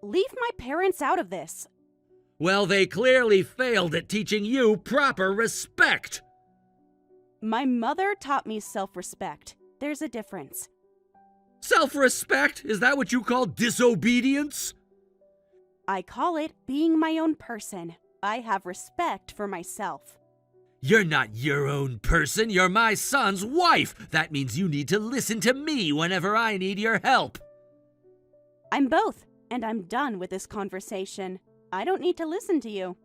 Leave my parents out of this. Well, they clearly failed at teaching you proper respect. My mother taught me self-respect. There's a difference. Self-respect? Is that what you call disobedience? I call it being my own person. I have respect for myself. You're not your own person. You're my son's wife. That means you need to listen to me whenever I need your help. I'm both, and I'm done with this conversation. I don't need to listen to you.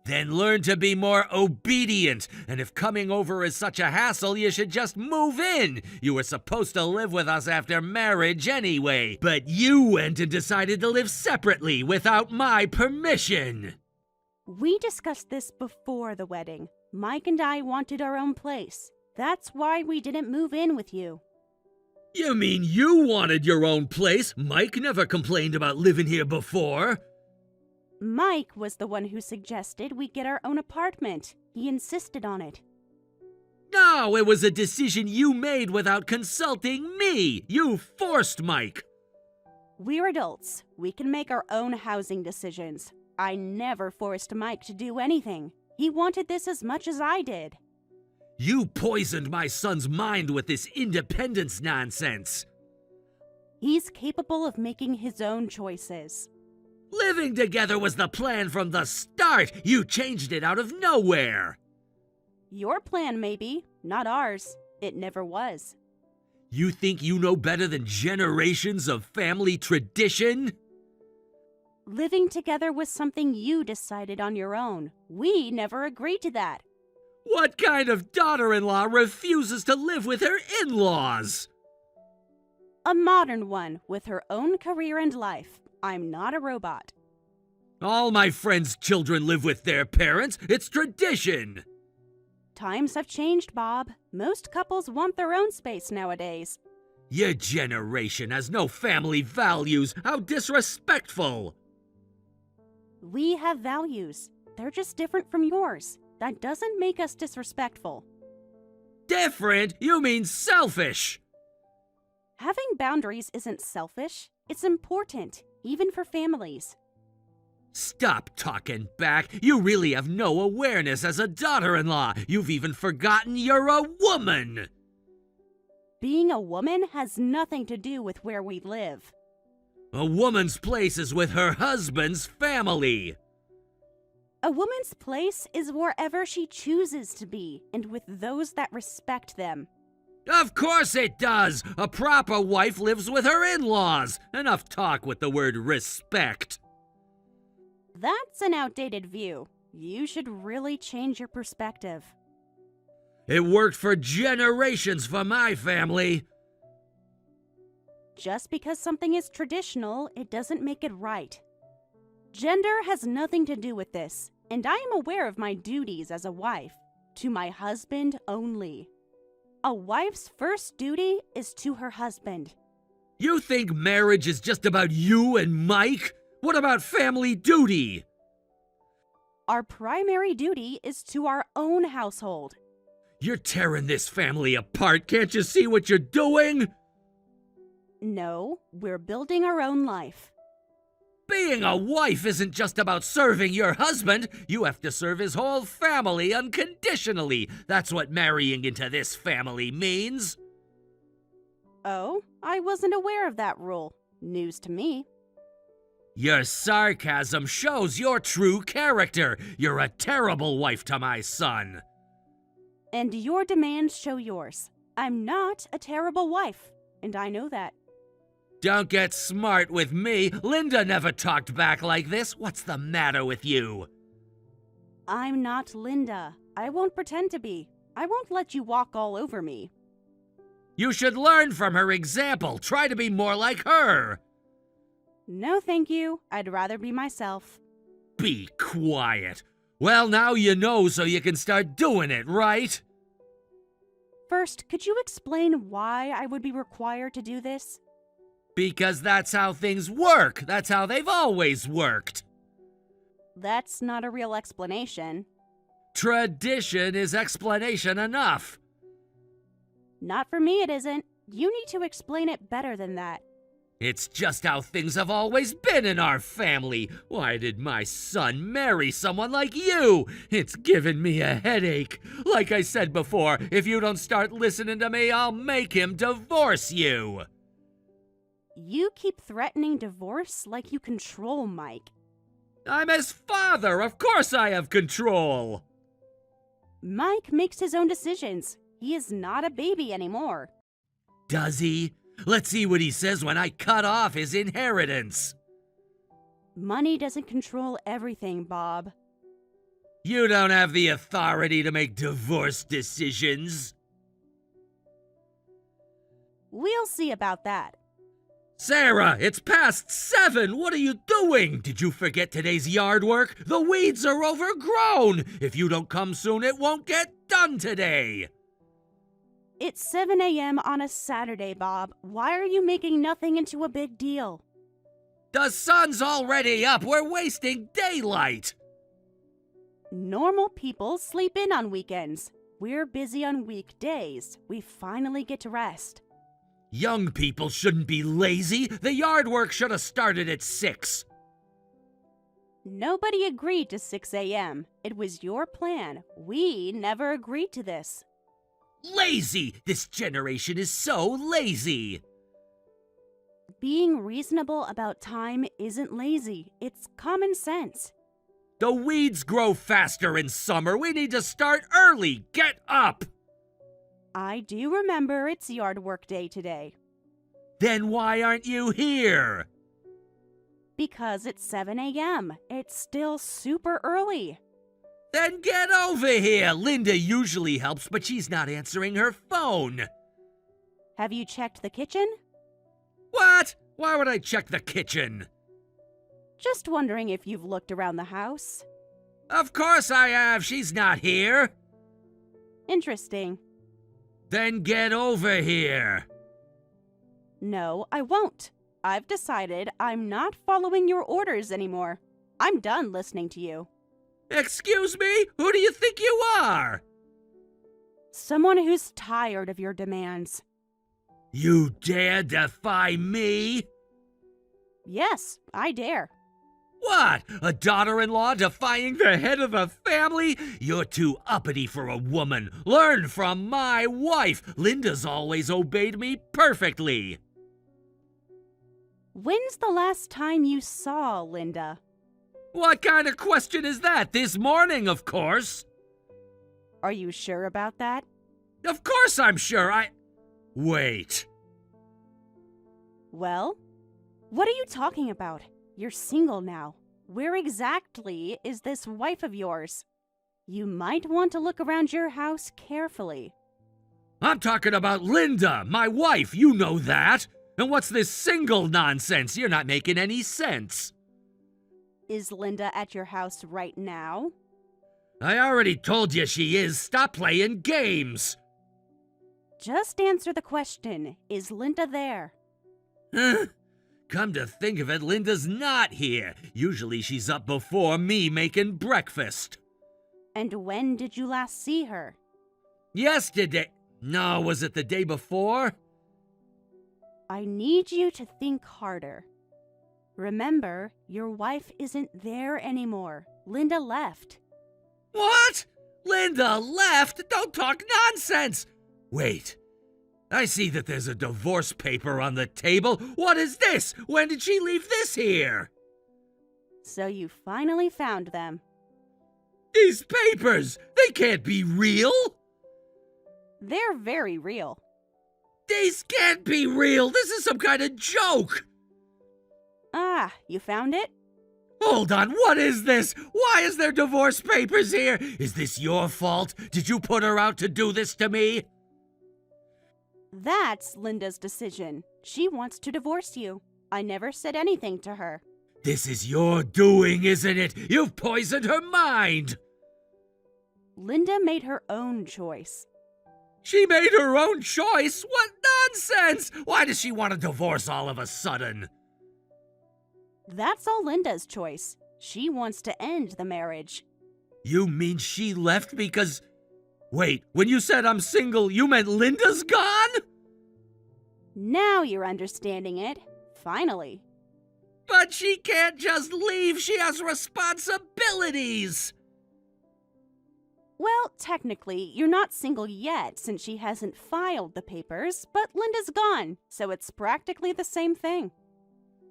Then learn to be more obedient. And if coming over is such a hassle, you should just move in. You were supposed to live with us after marriage anyway. But you went and decided to live separately without my permission. We discussed this before the wedding. Mike and I wanted our own place. That's why we didn't move in with you. You mean you wanted your own place? Mike never complained about living here before. Mike was the one who suggested we get our own apartment. He insisted on it. No, it was a decision you made without consulting me. You forced Mike. We're adults. We can make our own housing decisions. I never forced Mike to do anything. He wanted this as much as I did. You poisoned my son's mind with this independence nonsense. He's capable of making his own choices. Living together was the plan from the start. You changed it out of nowhere. Your plan, maybe, not ours. It never was. You think you know better than generations of family tradition? Living together was something you decided on your own. We never agreed to that. What kind of daughter-in-law refuses to live with her in-laws? A modern one with her own career and life. I'm not a robot. All my friends' children live with their parents. It's tradition. Times have changed, Bob. Most couples want their own space nowadays. Your generation has no family values. How disrespectful. We have values. They're just different from yours. That doesn't make us disrespectful. Different? You mean selfish. Having boundaries isn't selfish. It's important, even for families. Stop talking back. You really have no awareness as a daughter-in-law. You've even forgotten you're a woman. Being a woman has nothing to do with where we live. A woman's place is with her husband's family. A woman's place is wherever she chooses to be, and with those that respect them. Of course it does! A proper wife lives with her in-laws. Enough talk with the word respect. That's an outdated view. You should really change your perspective. It worked for generations for my family. Just because something is traditional, it doesn't make it right. Gender has nothing to do with this, and I am aware of my duties as a wife, to my husband only. A wife's first duty is to her husband. You think marriage is just about you and Mike? What about family duty? Our primary duty is to our own household. You're tearing this family apart. Can't you see what you're doing? No, we're building our own life. Being a wife isn't just about serving your husband. You have to serve his whole family unconditionally. That's what marrying into this family means. Oh, I wasn't aware of that rule. News to me. Your sarcasm shows your true character. You're a terrible wife to my son. And your demands show yours. I'm not a terrible wife, and I know that. Don't get smart with me. Linda never talked back like this. What's the matter with you? I'm not Linda. I won't pretend to be. I won't let you walk all over me. You should learn from her example. Try to be more like her. No, thank you. I'd rather be myself. Be quiet. Well, now you know so you can start doing it, right? First, could you explain why I would be required to do this? Because that's how things work. That's how they've always worked. That's not a real explanation. Tradition is explanation enough. Not for me, it isn't. You need to explain it better than that. It's just how things have always been in our family. Why did my son marry someone like you? It's given me a headache. Like I said before, if you don't start listening to me, I'll make him divorce you. You keep threatening divorce like you control Mike. I'm his father. Of course I have control. Mike makes his own decisions. He is not a baby anymore. Does he? Let's see what he says when I cut off his inheritance. Money doesn't control everything, Bob. You don't have the authority to make divorce decisions. We'll see about that. Sarah, it's past 7. What are you doing? Did you forget today's yard work? The weeds are overgrown. If you don't come soon, it won't get done today. It's 7 a.m. on a Saturday, Bob. Why are you making nothing into a big deal? The sun's already up. We're wasting daylight. Normal people sleep in on weekends. We're busy on weekdays. We finally get to rest. Young people shouldn't be lazy. The yard work should have started at 6. Nobody agreed to 6 a.m. It was your plan. We never agreed to this. Lazy! This generation is so lazy. Being reasonable about time isn't lazy. It's common sense. The weeds grow faster in summer. We need to start early. Get up! I do remember it's yard work day today. Then why aren't you here? Because it's 7 a.m. It's still super early. Then get over here. Linda usually helps, but she's not answering her phone. Have you checked the kitchen? What? Why would I check the kitchen? Just wondering if you've looked around the house. Of course I have. She's not here. Interesting. Then get over here. No, I won't. I've decided I'm not following your orders anymore. I'm done listening to you. Excuse me? Who do you think you are? Someone who's tired of your demands. You dare defy me? Yes, I dare. What? A daughter-in-law defying the head of a family? You're too uppity for a woman. Learn from my wife. Linda's always obeyed me perfectly. When's the last time you saw Linda? What kind of question is that? This morning, of course. Are you sure about that? Of course I'm sure. Wait. Well, what are you talking about? You're single now. Where exactly is this wife of yours? You might want to look around your house carefully. I'm talking about Linda, my wife. You know that. And what's this single nonsense? You're not making any sense. Is Linda at your house right now? I already told you she is. Stop playing games. Just answer the question. Is Linda there? Come to think of it, Linda's not here. Usually she's up before me making breakfast. And when did you last see her? Yesterday. No, was it the day before? I need you to think harder. Remember, your wife isn't there anymore. Linda left. What? Linda left? Don't talk nonsense! Wait. I see that there's a divorce paper on the table. What is this? When did she leave this here? So you finally found them. These papers! They can't be real! They're very real. These can't be real! This is some kind of joke! Ah, you found it? Hold on, what is this? Why is there divorce papers here? Is this your fault? Did you put her out to do this to me? That's Linda's decision. She wants to divorce you. I never said anything to her. This is your doing, isn't it? You've poisoned her mind! Linda made her own choice. She made her own choice? What nonsense! Why does she want a divorce all of a sudden? That's all Linda's choice. She wants to end the marriage. You mean she left because... Wait, when you said I'm single, you meant Linda's gone? Now you're understanding it. Finally. But she can't just leave. She has responsibilities. Well, technically, you're not single yet since she hasn't filed the papers, but Linda's gone, so it's practically the same thing.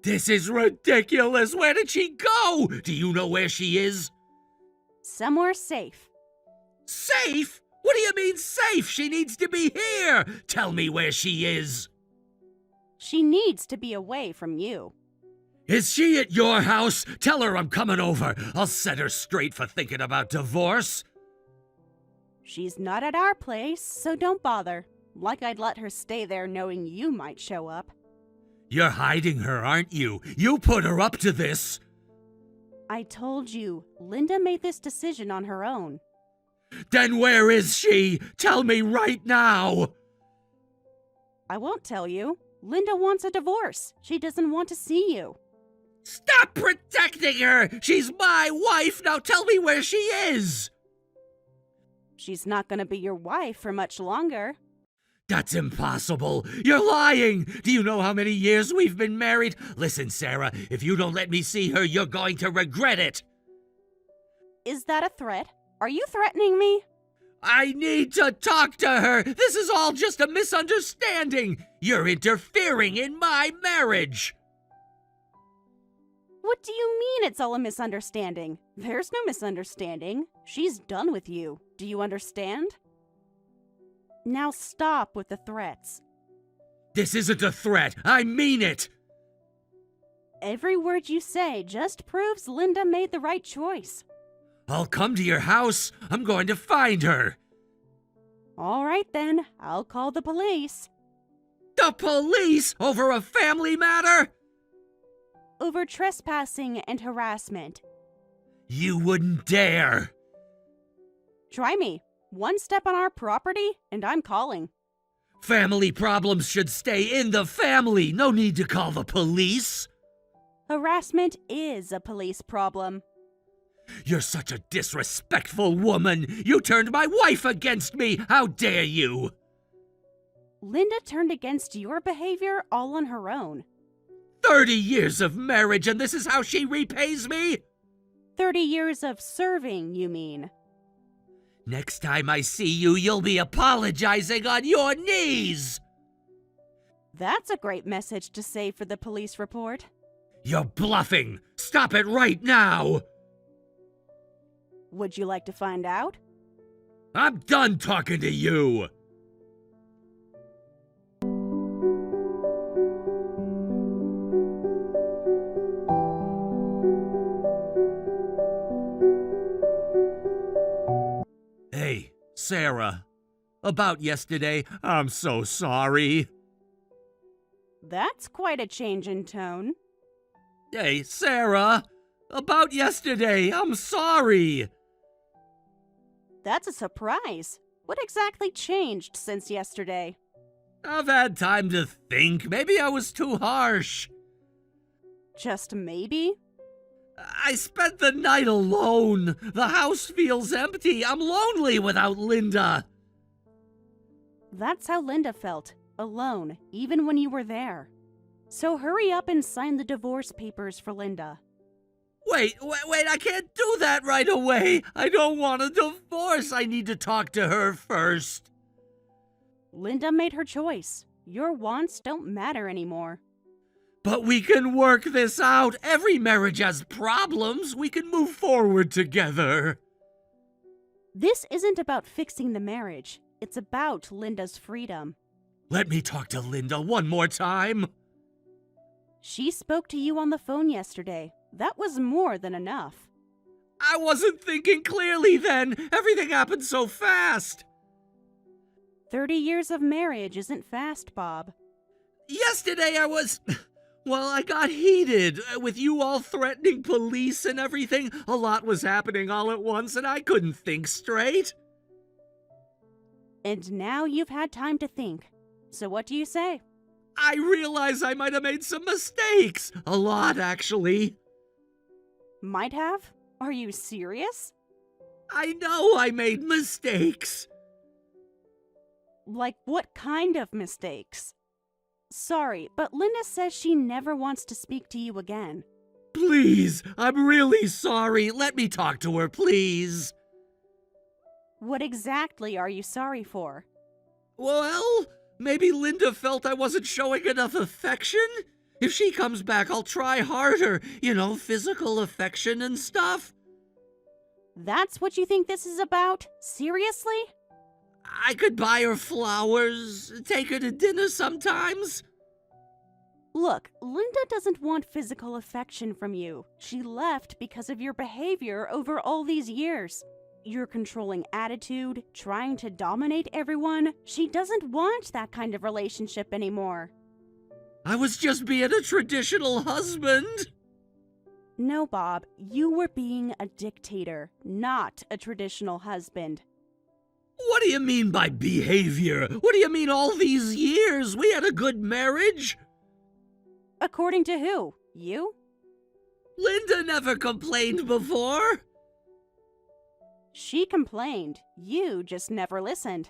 This is ridiculous. Where did she go? Do you know where she is? Somewhere safe. Safe? What do you mean safe? She needs to be here. Tell me where she is. She needs to be away from you. Is she at your house? Tell her I'm coming over. I'll set her straight for thinking about divorce. She's not at our place, so don't bother. Like I'd let her stay there knowing you might show up. You're hiding her, aren't you? You put her up to this. I told you, Linda made this decision on her own. Then where is she? Tell me right now. I won't tell you. Linda wants a divorce. She doesn't want to see you. Stop protecting her! She's my wife! Now tell me where she is! She's not going to be your wife for much longer. That's impossible. You're lying. Do you know how many years we've been married? Listen, Sarah, if you don't let me see her, you're going to regret it. Is that a threat? Are you threatening me? I need to talk to her. This is all just a misunderstanding. You're interfering in my marriage. What do you mean it's all a misunderstanding? There's no misunderstanding. She's done with you. Do you understand? Now stop with the threats. This isn't a threat. I mean it. Every word you say just proves Linda made the right choice. I'll come to your house. I'm going to find her. All right then, I'll call the police. The police? Over a family matter? Over trespassing and harassment. You wouldn't dare. Try me. One step on our property, and I'm calling. Family problems should stay in the family. No need to call the police. Harassment is a police problem. You're such a disrespectful woman. You turned my wife against me. How dare you? Linda turned against your behavior all on her own. 30 years of marriage, and this is how she repays me? 30 years of serving, you mean? Next time I see you, you'll be apologizing on your knees. That's a great message to say for the police report. You're bluffing. Stop it right now. Would you like to find out? I'm done talking to you. Hey, Sarah. About yesterday, I'm so sorry. That's quite a change in tone. Hey, Sarah. About yesterday, I'm sorry. That's a surprise. What exactly changed since yesterday? I've had time to think. Maybe I was too harsh. Just maybe? I spent the night alone. The house feels empty. I'm lonely without Linda. That's how Linda felt, alone, even when you were there. So hurry up and sign the divorce papers for Linda. Wait, I can't do that right away. I don't want a divorce. I need to talk to her first. Linda made her choice. Your wants don't matter anymore. But we can work this out. Every marriage has problems. We can move forward together. This isn't about fixing the marriage. It's about Linda's freedom. Let me talk to Linda one more time. She spoke to you on the phone yesterday. That was more than enough. I wasn't thinking clearly then. Everything happened so fast. 30 years of marriage isn't fast, Bob. Yesterday I got heated. With you all threatening police and everything, a lot was happening all at once and I couldn't think straight. And now you've had time to think. So what do you say? I realize I might have made some mistakes. A lot, actually. Might have? Are you serious? I know I made mistakes. Like what kind of mistakes? Sorry, but Linda says she never wants to speak to you again. Please, I'm really sorry. Let me talk to her, please. What exactly are you sorry for? Well, maybe Linda felt I wasn't showing enough affection. If she comes back, I'll try harder. Physical affection and stuff. That's what you think this is about? Seriously? I could buy her flowers, take her to dinner sometimes. Look, Linda doesn't want physical affection from you. She left because of your behavior over all these years. Your controlling attitude, trying to dominate everyone. She doesn't want that kind of relationship anymore. I was just being a traditional husband. No, Bob, you were being a dictator, not a traditional husband. What do you mean by behavior? What do you mean all these years? We had a good marriage. According to who? You? Linda never complained before. She complained. You just never listened.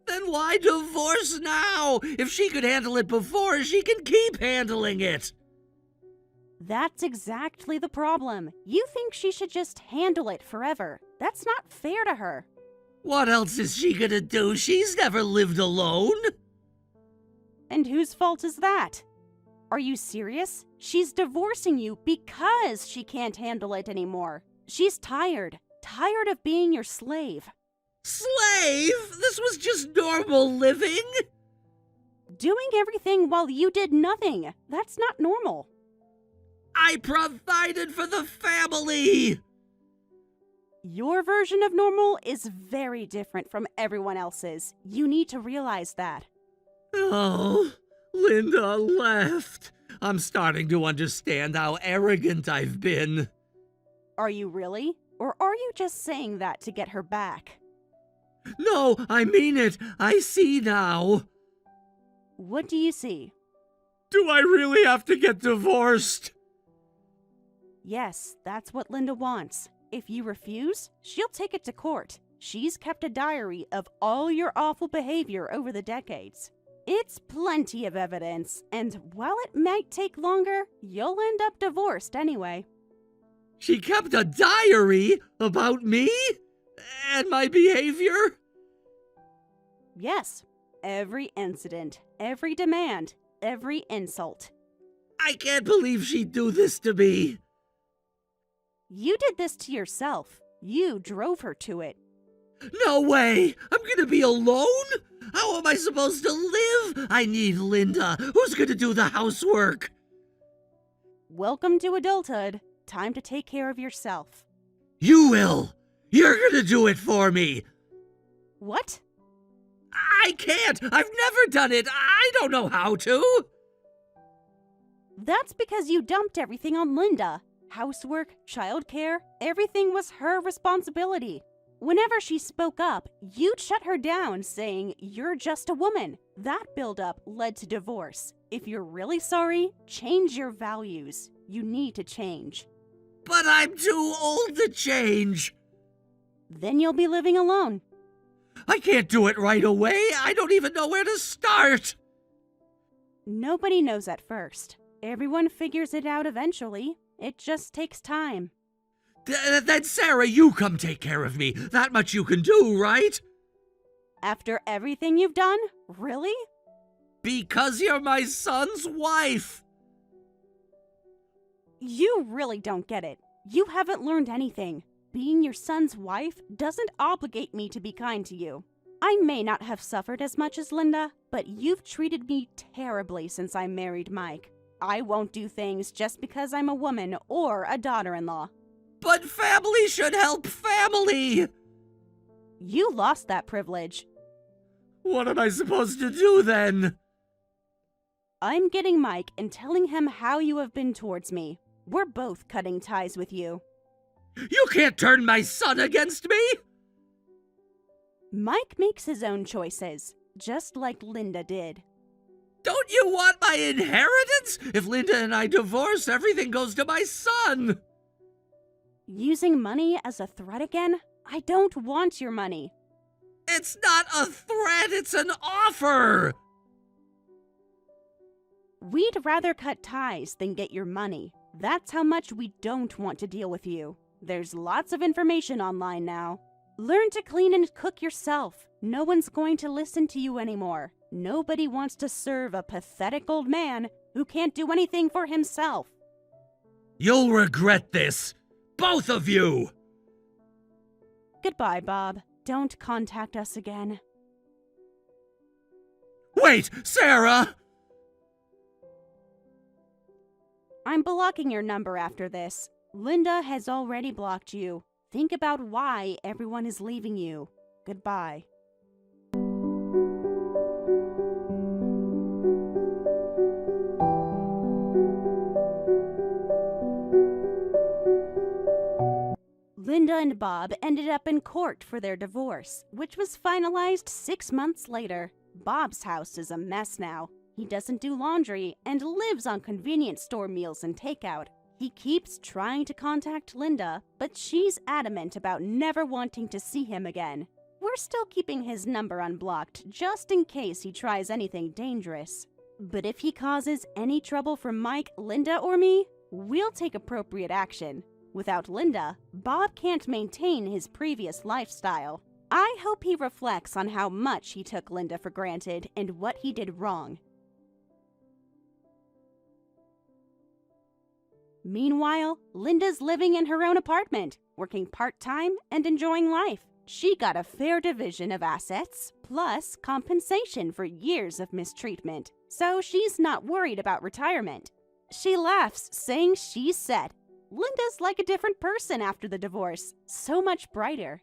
Then why divorce now? If she could handle it before, she can keep handling it. That's exactly the problem. You think she should just handle it forever. That's not fair to her. What else is she gonna do? She's never lived alone. And whose fault is that? Are you serious? She's divorcing you because she can't handle it anymore. She's tired of being your slave. Slave? This was just normal living. Doing everything while you did nothing. That's not normal. I provided for the family. Your version of normal is very different from everyone else's. You need to realize that. Oh, Linda left. I'm starting to understand how arrogant I've been. Are you really? Or are you just saying that to get her back? No, I mean it. I see now. What do you see? Do I really have to get divorced? Yes, that's what Linda wants. If you refuse, she'll take it to court. She's kept a diary of all your awful behavior over the decades. It's plenty of evidence, and while it might take longer, you'll end up divorced anyway. She kept a diary about me and my behavior? Yes, every incident, every demand, every insult. I can't believe she'd do this to me. You did this to yourself. You drove her to it. No way! I'm gonna be alone? How am I supposed to live? I need Linda. Who's gonna do the housework? Welcome to adulthood. Time to take care of yourself. You will! You're gonna do it for me! What? I can't! I've never done it! I don't know how to! That's because you dumped everything on Linda. Housework, childcare, everything was her responsibility. Whenever she spoke up, you'd shut her down, saying, "You're just a woman." That buildup led to divorce. If you're really sorry, change your values. You need to change. But I'm too old to change. Then you'll be living alone. I can't do it right away. I don't even know where to start. Nobody knows at first. Everyone figures it out eventually. It just takes time. Then Sarah, you come take care of me. That much you can do, right? After everything you've done? Really? Because you're my son's wife. You really don't get it. You haven't learned anything. Being your son's wife doesn't obligate me to be kind to you. I may not have suffered as much as Linda, but you've treated me terribly since I married Mike. I won't do things just because I'm a woman or a daughter-in-law. But family should help family. You lost that privilege. What am I supposed to do then? I'm getting Mike and telling him how you have been towards me. We're both cutting ties with you. You can't turn my son against me! Mike makes his own choices, just like Linda did. Don't you want my inheritance? If Linda and I divorce, everything goes to my son! Using money as a threat again? I don't want your money. It's not a threat, it's an offer! We'd rather cut ties than get your money. That's how much we don't want to deal with you. There's lots of information online now. Learn to clean and cook yourself. No one's going to listen to you anymore. Nobody wants to serve a pathetic old man who can't do anything for himself. You'll regret this! Both of you! Goodbye, Bob. Don't contact us again. Wait, Sarah! I'm blocking your number after this. Linda has already blocked you. Think about why everyone is leaving you. Goodbye. Linda and Bob ended up in court for their divorce, which was finalized 6 months later. Bob's house is a mess now. He doesn't do laundry and lives on convenience store meals and takeout. He keeps trying to contact Linda, but she's adamant about never wanting to see him again. We're still keeping his number unblocked, just in case he tries anything dangerous. But if he causes any trouble for Mike, Linda, or me, we'll take appropriate action. Without Linda, Bob can't maintain his previous lifestyle. I hope he reflects on how much he took Linda for granted and what he did wrong. Meanwhile, Linda's living in her own apartment, working part-time and enjoying life. She got a fair division of assets, plus compensation for years of mistreatment, so she's not worried about retirement. She laughs, saying she's set. Linda's like a different person after the divorce, so much brighter.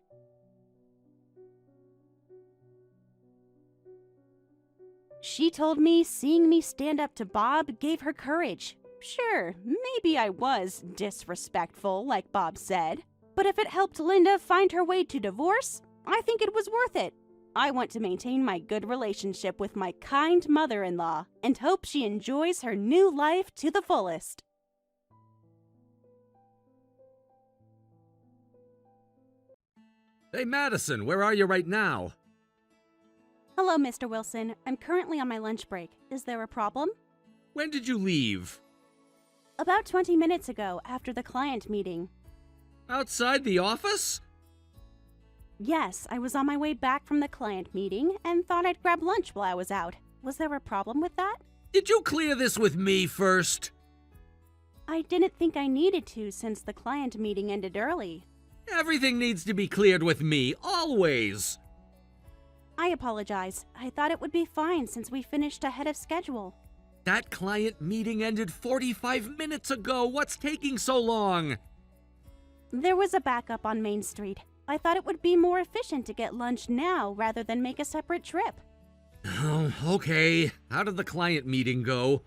She told me seeing me stand up to Bob gave her courage. Sure, maybe I was disrespectful, like Bob said, but if it helped Linda find her way to divorce, I think it was worth it. I want to maintain my good relationship with my kind mother-in-law and hope she enjoys her new life to the fullest. Hey, Madison, where are you right now? Hello, Mr. Wilson. I'm currently on my lunch break. Is there a problem? When did you leave? About 20 minutes ago, after the client meeting. Outside the office? Yes, I was on my way back from the client meeting and thought I'd grab lunch while I was out. Was there a problem with that? Did you clear this with me first? I didn't think I needed to since the client meeting ended early. Everything needs to be cleared with me, always. I apologize. I thought it would be fine since we finished ahead of schedule. That client meeting ended 45 minutes ago. What's taking so long? There was a backup on Main Street. I thought it would be more efficient to get lunch now rather than make a separate trip. Oh, okay. How did the client meeting go?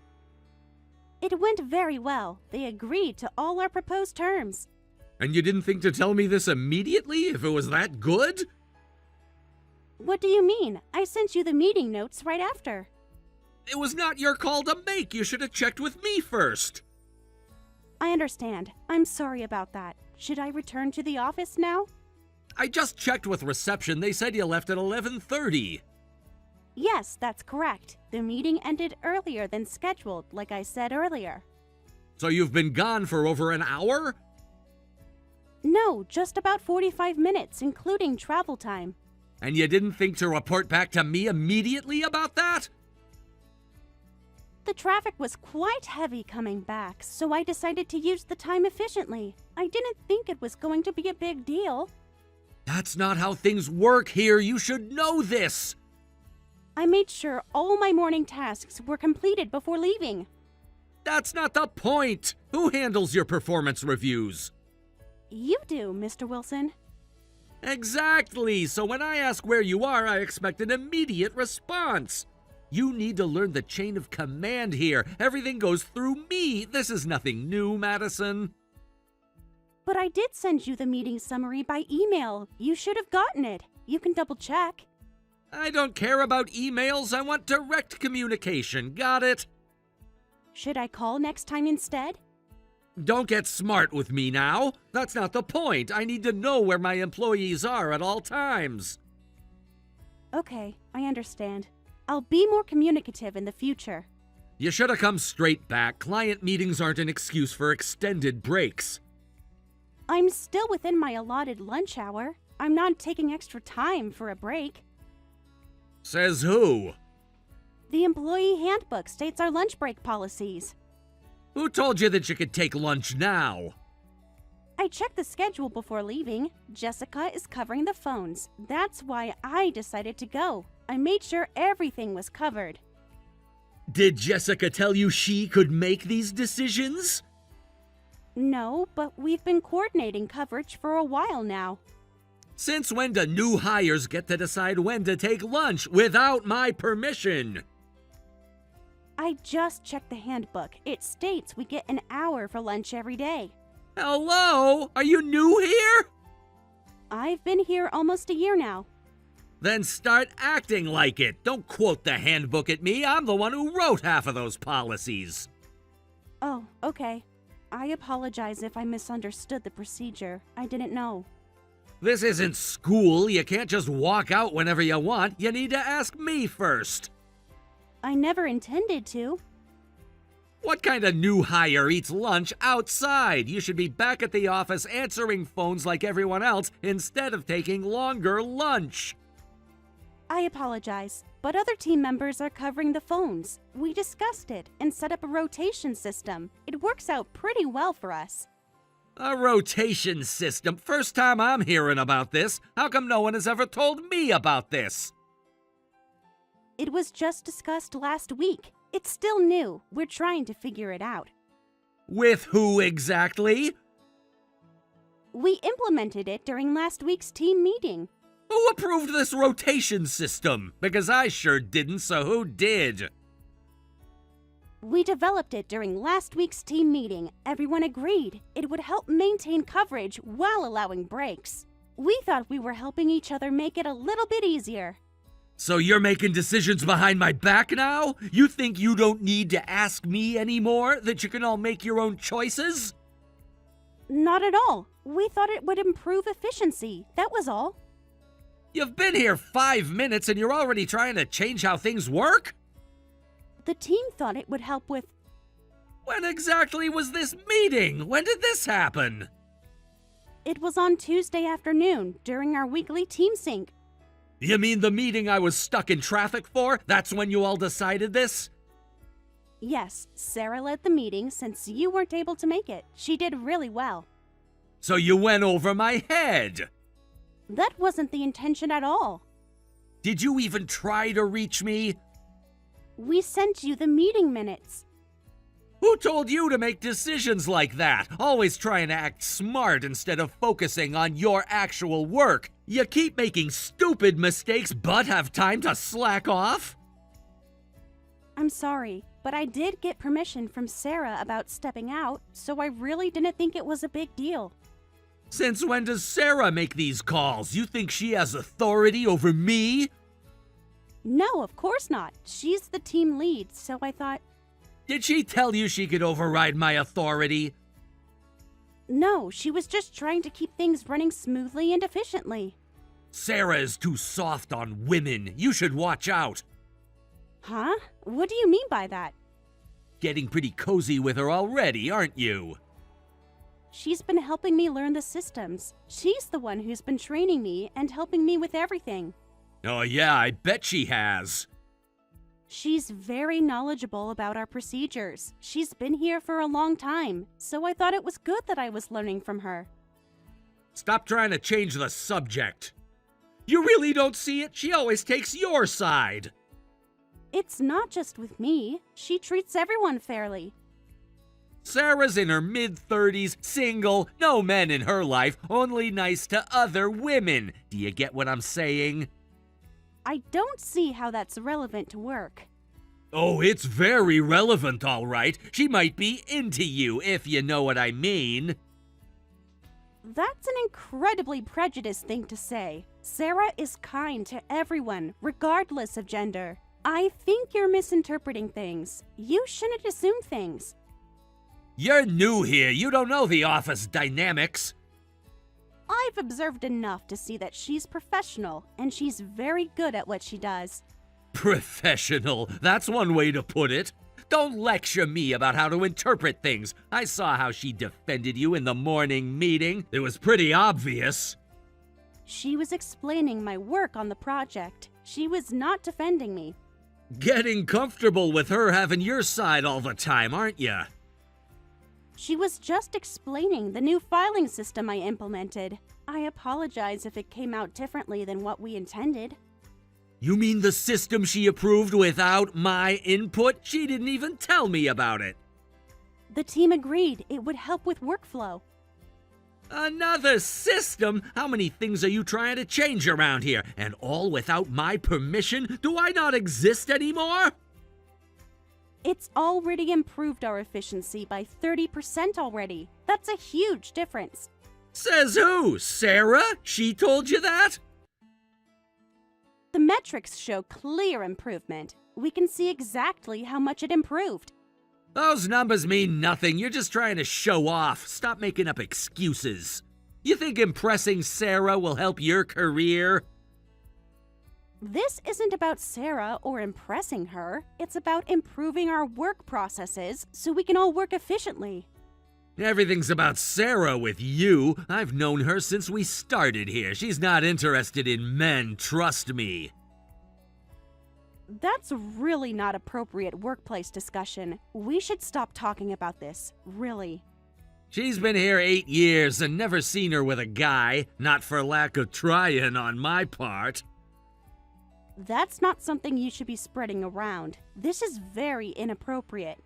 It went very well. They agreed to all our proposed terms. And you didn't think to tell me this immediately if it was that good? What do you mean? I sent you the meeting notes right after. It was not your call to make. You should have checked with me first. I understand. I'm sorry about that. Should I return to the office now? I just checked with reception. They said you left at 11:30. Yes, that's correct. The meeting ended earlier than scheduled, like I said earlier. So you've been gone for over an hour? No, just about 45 minutes, including travel time. And you didn't think to report back to me immediately about that? The traffic was quite heavy coming back, so I decided to use the time efficiently. I didn't think it was going to be a big deal. That's not how things work here. You should know this. I made sure all my morning tasks were completed before leaving. That's not the point. Who handles your performance reviews? You do, Mr. Wilson. Exactly. So when I ask where you are, I expect an immediate response. You need to learn the chain of command here. Everything goes through me. This is nothing new, Madison. But I did send you the meeting summary by email. You should have gotten it. You can double check. I don't care about emails. I want direct communication. Got it? Should I call next time instead? Don't get smart with me now. That's not the point. I need to know where my employees are at all times. Okay, I understand. I'll be more communicative in the future. You should have come straight back. Client meetings aren't an excuse for extended breaks. I'm still within my allotted lunch hour. I'm not taking extra time for a break. Says who? The employee handbook states our lunch break policies. Who told you that you could take lunch now? I checked the schedule before leaving. Jessica is covering the phones. That's why I decided to go. I made sure everything was covered. Did Jessica tell you she could make these decisions? No, but we've been coordinating coverage for a while now. Since when do new hires get to decide when to take lunch without my permission? I just checked the handbook. It states we get an hour for lunch every day. Hello? Are you new here? I've been here almost a year now. Then start acting like it. Don't quote the handbook at me. I'm the one who wrote half of those policies. Oh, okay. I apologize if I misunderstood the procedure. I didn't know. This isn't school. You can't just walk out whenever you want. You need to ask me first. I never intended to. What kind of new hire eats lunch outside? You should be back at the office answering phones like everyone else instead of taking longer lunch. I apologize, but other team members are covering the phones. We discussed it and set up a rotation system. It works out pretty well for us. A rotation system? First time I'm hearing about this. How come no one has ever told me about this? It was just discussed last week. It's still new. We're trying to figure it out. With who exactly? We implemented it during last week's team meeting. Who approved this rotation system? Because I sure didn't, so who did? We developed it during last week's team meeting. Everyone agreed it would help maintain coverage while allowing breaks. We thought we were helping each other make it a little bit easier. So you're making decisions behind my back now? You think you don't need to ask me anymore? That you can all make your own choices? Not at all. We thought it would improve efficiency. That was all. You've been here 5 minutes and you're already trying to change how things work? The team thought it would help with... When exactly was this meeting? When did this happen? It was on Tuesday afternoon during our weekly team sync. You mean the meeting I was stuck in traffic for? That's when you all decided this? Yes, Sarah led the meeting since you weren't able to make it. She did really well. So you went over my head. That wasn't the intention at all. Did you even try to reach me? We sent you the meeting minutes. Who told you to make decisions like that? Always trying to act smart instead of focusing on your actual work. You keep making stupid mistakes but have time to slack off? I'm sorry, but I did get permission from Sarah about stepping out, so I really didn't think it was a big deal. Since when does Sarah make these calls? You think she has authority over me? No, of course not. She's the team lead, so I thought... Did she tell you she could override my authority? No, she was just trying to keep things running smoothly and efficiently. Sarah is too soft on women. You should watch out. Huh? What do you mean by that? Getting pretty cozy with her already, aren't you? She's been helping me learn the systems. She's the one who's been training me and helping me with everything. Oh yeah, I bet she has. She's very knowledgeable about our procedures. She's been here for a long time, so I thought it was good that I was learning from her. Stop trying to change the subject. You really don't see it? She always takes your side. It's not just with me. She treats everyone fairly. Sarah's in her mid-30s, single, no men in her life, only nice to other women. Do you get what I'm saying? I don't see how that's relevant to work. Oh, it's very relevant, all right. She might be into you, if you know what I mean. That's an incredibly prejudiced thing to say. Sarah is kind to everyone, regardless of gender. I think you're misinterpreting things. You shouldn't assume things. You're new here. You don't know the office dynamics. I've observed enough to see that she's professional, and she's very good at what she does. Professional. That's one way to put it. Don't lecture me about how to interpret things. I saw how she defended you in the morning meeting. It was pretty obvious. She was explaining my work on the project. She was not defending me. Getting comfortable with her having your side all the time, aren't you? She was just explaining the new filing system I implemented. I apologize if it came out differently than what we intended. You mean the system she approved without my input? She didn't even tell me about it. The team agreed it would help with workflow. Another system? How many things are you trying to change around here? And all without my permission? Do I not exist anymore? It's already improved our efficiency by 30% already. That's a huge difference. Says who? Sarah? She told you that? The metrics show clear improvement. We can see exactly how much it improved. Those numbers mean nothing. You're just trying to show off. Stop making up excuses. You think impressing Sarah will help your career? This isn't about Sarah or impressing her. It's about improving our work processes so we can all work efficiently. Everything's about Sarah with you. I've known her since we started here. She's not interested in men, trust me. That's really not appropriate workplace discussion. We should stop talking about this, really. She's been here 8 years and never seen her with a guy, not for lack of trying on my part. That's not something you should be spreading around. This is very inappropriate.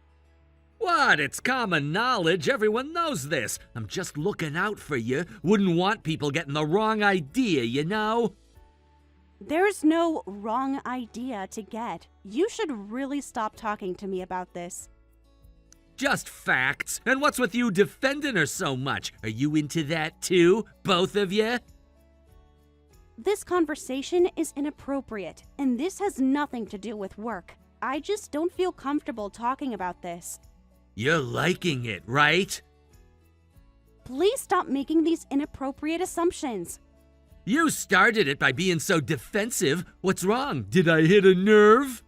What? It's common knowledge. Everyone knows this. I'm just looking out for you. Wouldn't want people getting the wrong idea, you know? There's no wrong idea to get. You should really stop talking to me about this. Just facts. And what's with you defending her so much? Are you into that too? Both of you? This conversation is inappropriate, and this has nothing to do with work. I just don't feel comfortable talking about this. You're liking it, right? Please stop making these inappropriate assumptions. You started it by being so defensive. What's wrong? Did I hit a nerve?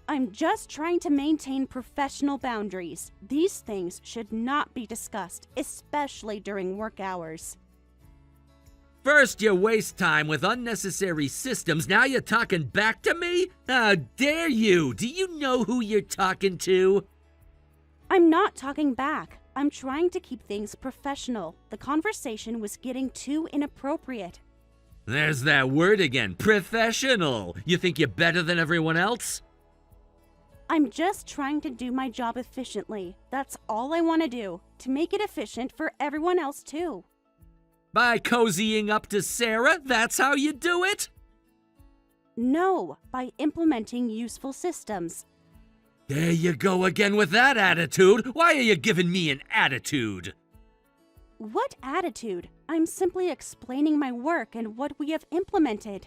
I'm just trying to maintain professional boundaries. These things should not be discussed, especially during work hours. First you waste time with unnecessary systems, now you're talking back to me? How dare you? Do you know who you're talking to? I'm not talking back. I'm trying to keep things professional. The conversation was getting too inappropriate. There's that word again, professional. You think you're better than everyone else? I'm just trying to do my job efficiently. That's all I want to do, to make it efficient for everyone else too. By cozying up to Sarah, that's how you do it? No, by implementing useful systems. There you go again with that attitude. Why are you giving me an attitude? What attitude? I'm simply explaining my work and what we have implemented.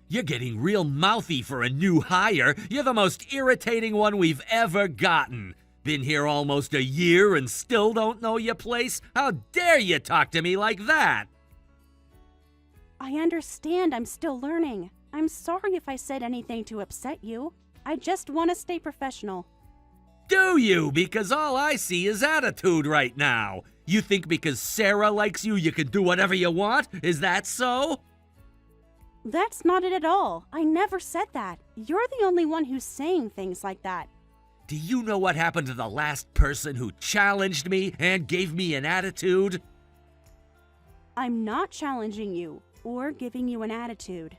You're getting real mouthy for a new hire. You're the most irritating one we've ever gotten. Been here almost a year and still don't know your place? How dare you talk to me like that? I understand I'm still learning. I'm sorry if I said anything to upset you. I just want to stay professional. Do you? Because all I see is attitude right now. You think because Sarah likes you, you can do whatever you want? Is that so? That's not it at all. I never said that. You're the only one who's saying things like that. Do you know what happened to the last person who challenged me and gave me an attitude? I'm not challenging you or giving you an attitude.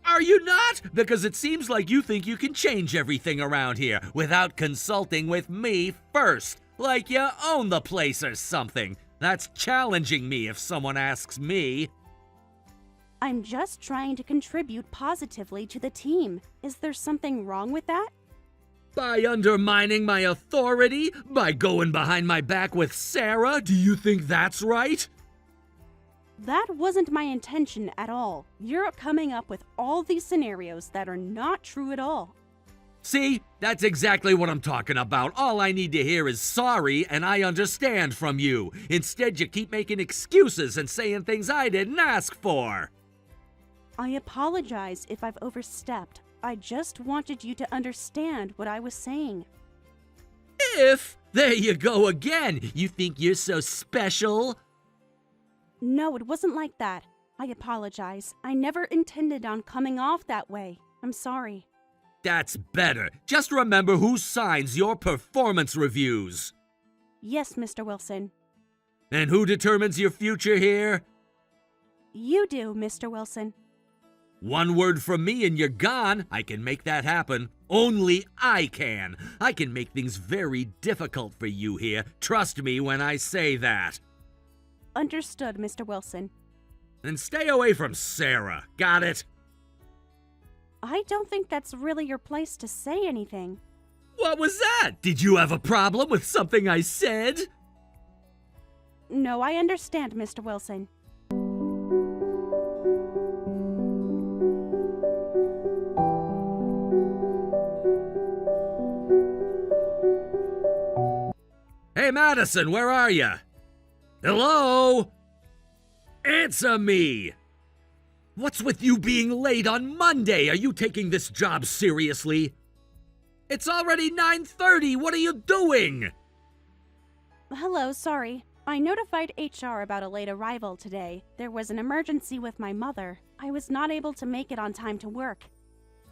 Are you not? Because it seems like you think you can change everything around here without consulting with me first. Like you own the place or something. That's challenging me if someone asks me. I'm just trying to contribute positively to the team. Is there something wrong with that? By undermining my authority? By going behind my back with Sarah? Do you think that's right? That wasn't my intention at all. You're coming up with all these scenarios that are not true at all. See, that's exactly what I'm talking about. All I need to hear is sorry and I understand from you. Instead, you keep making excuses and saying things I didn't ask for. I apologize if I've overstepped. I just wanted you to understand what I was saying. If? There you go again. You think you're so special? No, it wasn't like that. I apologize. I never intended on coming off that way. I'm sorry. That's better. Just remember who signs your performance reviews. Yes, Mr. Wilson. And who determines your future here? You do, Mr. Wilson. One word from me and you're gone. I can make that happen. Only I can. I can make things very difficult for you here. Trust me when I say that. Understood, Mr. Wilson. And stay away from Sarah. Got it? I don't think that's really your place to say anything. What was that? Did you have a problem with something I said? No, I understand, Mr. Wilson. Hey, Madison, where are you? Hello? Answer me! What's with you being late on Monday? Are you taking this job seriously? It's already 9:30. What are you doing? Hello, sorry. I notified HR about a late arrival today. There was an emergency with my mother. I was not able to make it on time to work.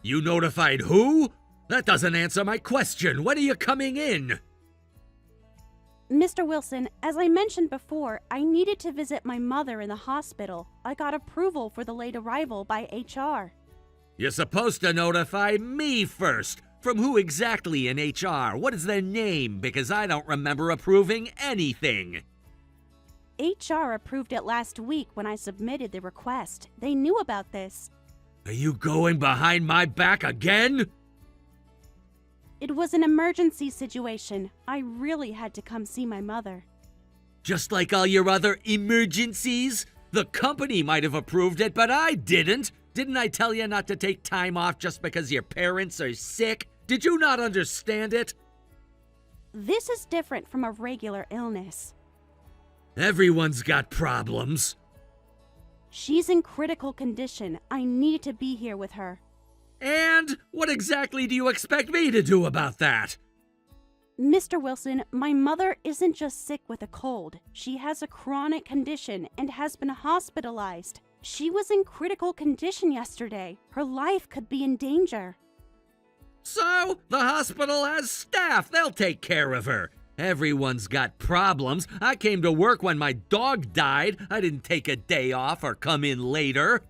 You notified who? That doesn't answer my question. When are you coming in? Mr. Wilson, as I mentioned before, I needed to visit my mother in the hospital. I got approval for the late arrival by HR. You're supposed to notify me first. From who exactly in HR? What is their name? Because I don't remember approving anything. HR approved it last week when I submitted the request. They knew about this. Are you going behind my back again? It was an emergency situation. I really had to come see my mother. Just like all your other emergencies? The company might have approved it, but I didn't. Didn't I tell you not to take time off just because your parents are sick? Did you not understand it? This is different from a regular illness. Everyone's got problems. She's in critical condition. I need to be here with her. And what exactly do you expect me to do about that? Mr. Wilson, my mother isn't just sick with a cold. She has a chronic condition and has been hospitalized. She was in critical condition yesterday. Her life could be in danger. So, the hospital has staff. They'll take care of her. Everyone's got problems. I came to work when my dog died. I didn't take a day off or come in later.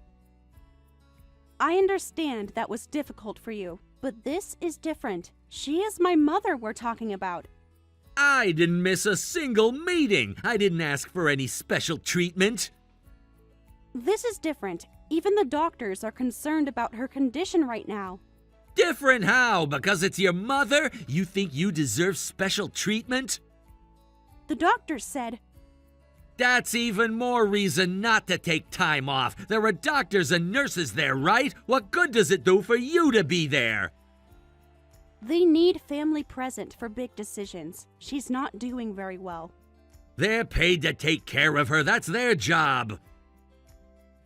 I understand that was difficult for you, but this is different. She is my mother we're talking about. I didn't miss a single meeting. I didn't ask for any special treatment. This is different. Even the doctors are concerned about her condition right now. Different how? Because it's your mother? You think you deserve special treatment? The doctors said, That's even more reason not to take time off. There are doctors and nurses there, right? What good does it do for you to be there? they need family present for big decisions. She's not doing very well. They're paid to take care of her. That's their job.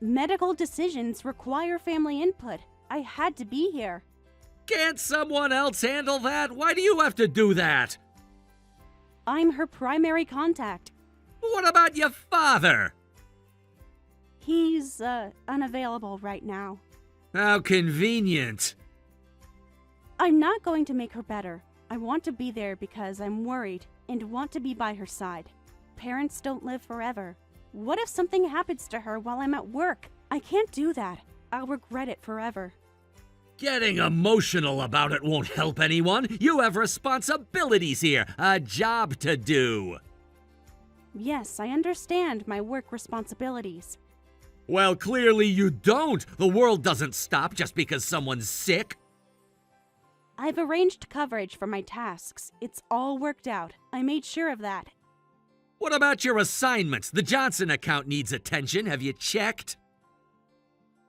Medical decisions require family input. I had to be here. Can't someone else handle that? Why do you have to do that? I'm her primary contact. What about your father? He's, unavailable right now. How convenient. I'm not going to make her better. I want to be there because I'm worried and want to be by her side. Parents don't live forever. What if something happens to her while I'm at work? I can't do that. I'll regret it forever. Getting emotional about it won't help anyone. You have responsibilities here, a job to do. Yes, I understand my work responsibilities. Well, clearly you don't. The world doesn't stop just because someone's sick. I've arranged coverage for my tasks. It's all worked out. I made sure of that. What about your assignments? The Johnson account needs attention. Have you checked?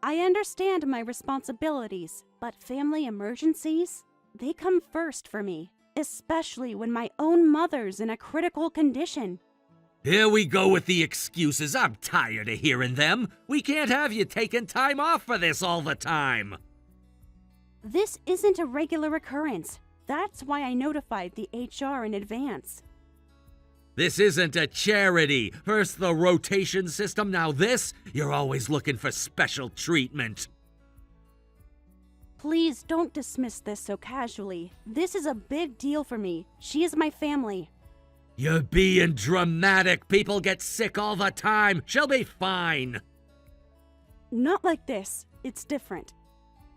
I understand my responsibilities, but family emergencies? They come first for me, especially when my own mother's in a critical condition. Here we go with the excuses. I'm tired of hearing them. We can't have you taking time off for this all the time. This isn't a regular occurrence. That's why I notified the HR in advance. This isn't a charity. First the rotation system, now this? You're always looking for special treatment. Please don't dismiss this so casually. This is a big deal for me. She is my family. You're being dramatic. People get sick all the time. She'll be fine. Not like this. It's different.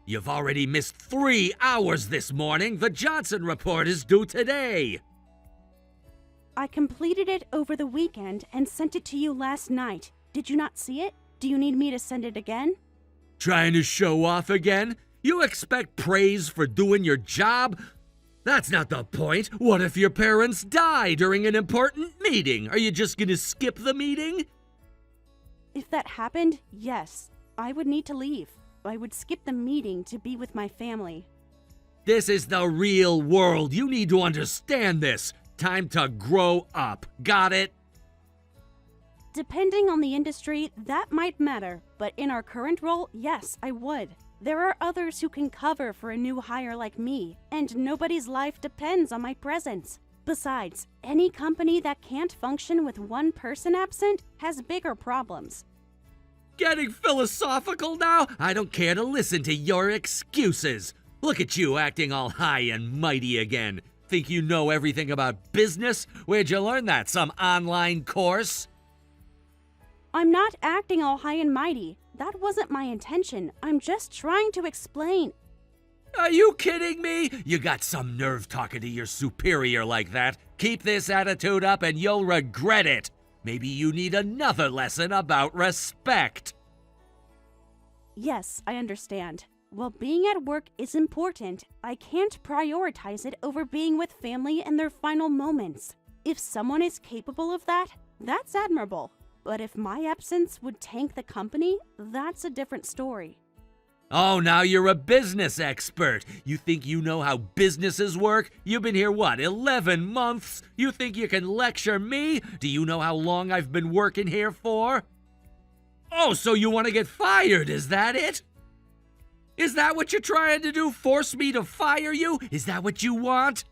You've already missed 3 hours this morning. The Johnson report is due today. I completed it over the weekend and sent it to you last night. Did you not see it? Do you need me to send it again? Trying to show off again? You expect praise for doing your job? That's not the point. What if your parents die during an important meeting? Are you just gonna skip the meeting? If that happened, yes. I would need to leave. I would skip the meeting to be with my family. This is the real world. You need to understand this. Time to grow up. Got it? Depending on the industry, that might matter, but in our current role, yes, I would. There are others who can cover for a new hire like me, and nobody's life depends on my presence. Besides, any company that can't function with one person absent has bigger problems. Getting philosophical now? I don't care to listen to your excuses. Look at you acting all high and mighty again. Think you know everything about business? Where'd you learn that? Some online course? I'm not acting all high and mighty. That wasn't my intention. I'm just trying to explain. Are you kidding me? You got some nerve talking to your superior like that. Keep this attitude up and you'll regret it. Maybe you need another lesson about respect. Yes, I understand. While being at work is important, I can't prioritize it over being with family in their final moments. If someone is capable of that, that's admirable. But if my absence would tank the company, that's a different story. Oh, now you're a business expert. You think you know how businesses work? You've been here, what, 11 months? You think you can lecture me? Do you know how long I've been working here for? Oh, so you want to get fired, is that it? Is that what you're trying to do? Force me to fire you? Is that what you want?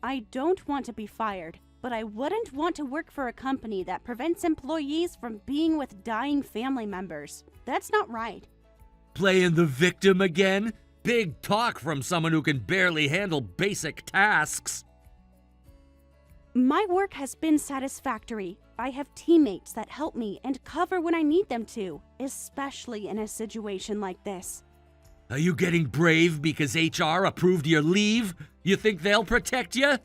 I don't want to be fired, but I wouldn't want to work for a company that prevents employees from being with dying family members. That's not right. Playing the victim again? Big talk from someone who can barely handle basic tasks. My work has been satisfactory. I have teammates that help me and cover when I need them to, especially in a situation like this. Are you getting brave because HR approved your leave? You think they'll protect you?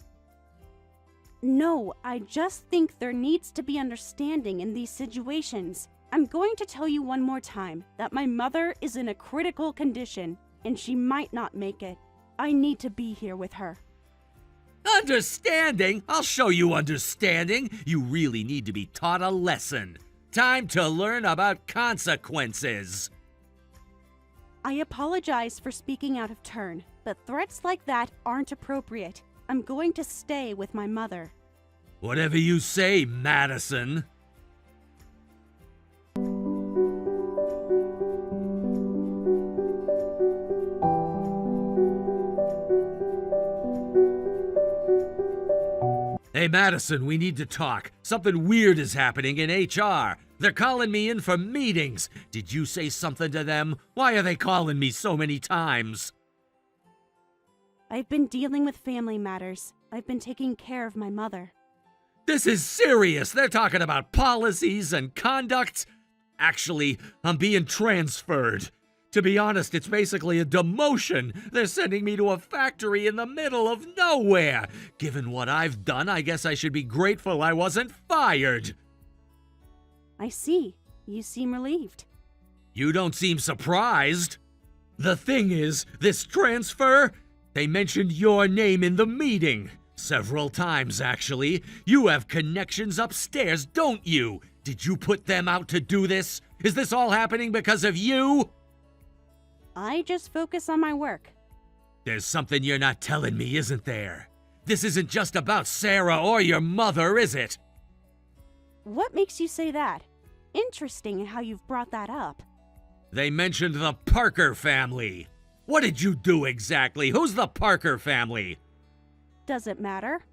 No, I just think there needs to be understanding in these situations. I'm going to tell you one more time that my mother is in a critical condition and she might not make it. I need to be here with her. Understanding? I'll show you understanding. You really need to be taught a lesson. Time to learn about consequences. I apologize for speaking out of turn, but threats like that aren't appropriate. I'm going to stay with my mother. Whatever you say, Madison. Hey, Madison, we need to talk. Something weird is happening in HR. They're calling me in for meetings. Did you say something to them? Why are they calling me so many times? I've been dealing with family matters. I've been taking care of my mother. This is serious. They're talking about policies and conduct. Actually, I'm being transferred. To be honest, it's basically a demotion. They're sending me to a factory in the middle of nowhere. Given what I've done, I guess I should be grateful I wasn't fired. I see. You seem relieved. You don't seem surprised. The thing is, this transfer, they mentioned your name in the meeting. Several times, actually. You have connections upstairs, don't you? Did you put them out to do this? Is this all happening because of you? I just focus on my work. There's something you're not telling me, isn't there? This isn't just about Sarah or your mother, is it? What makes you say that? Interesting how you've brought that up. They mentioned the Parker family. What did you do exactly? Who's the Parker family? Does it matter?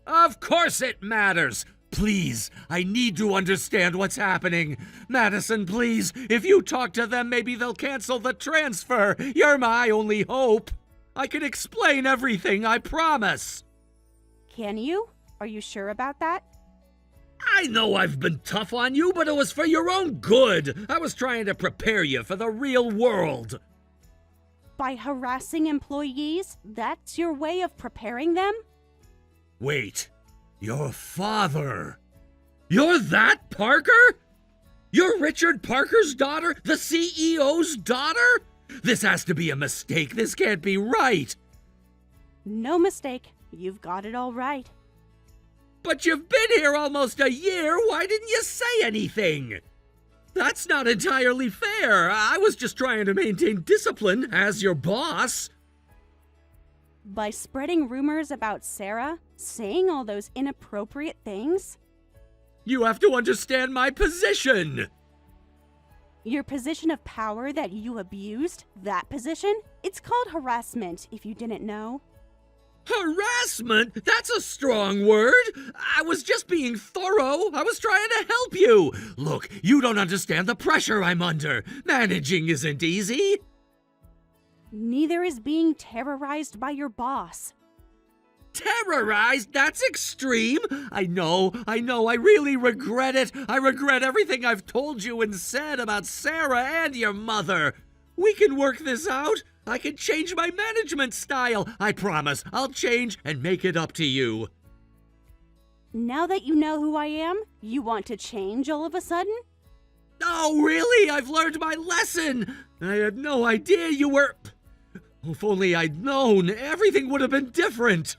Of course it matters! Please, I need to understand what's happening. Madison, please, if you talk to them, maybe they'll cancel the transfer. You're my only hope. I can explain everything, I promise. Can you? Are you sure about that? I know I've been tough on you, but it was for your own good. I was trying to prepare you for the real world. By harassing employees, that's your way of preparing them? Wait, your father? You're that Parker? You're Richard Parker's daughter? The CEO's daughter? This has to be a mistake. This can't be right. No mistake. You've got it all right. But you've been here almost a year. Why didn't you say anything? That's not entirely fair. I was just trying to maintain discipline as your boss. By spreading rumors about Sarah, saying all those inappropriate things? You have to understand my position. Your position of power that you abused? That position? It's called harassment, if you didn't know. Harassment? That's a strong word. I was just being thorough. I was trying to help you. Look, you don't understand the pressure I'm under. Managing isn't easy. Neither is being terrorized by your boss. Terrorized? That's extreme. I know, I really regret it. I regret everything I've told you and said about Sarah and your mother. We can work this out. I can change my management style. I promise. I'll change and make it up to you. Now that you know who I am, you want to change all of a sudden? Oh, really? I've learned my lesson. I had no idea you were... If only I'd known, everything would have been different.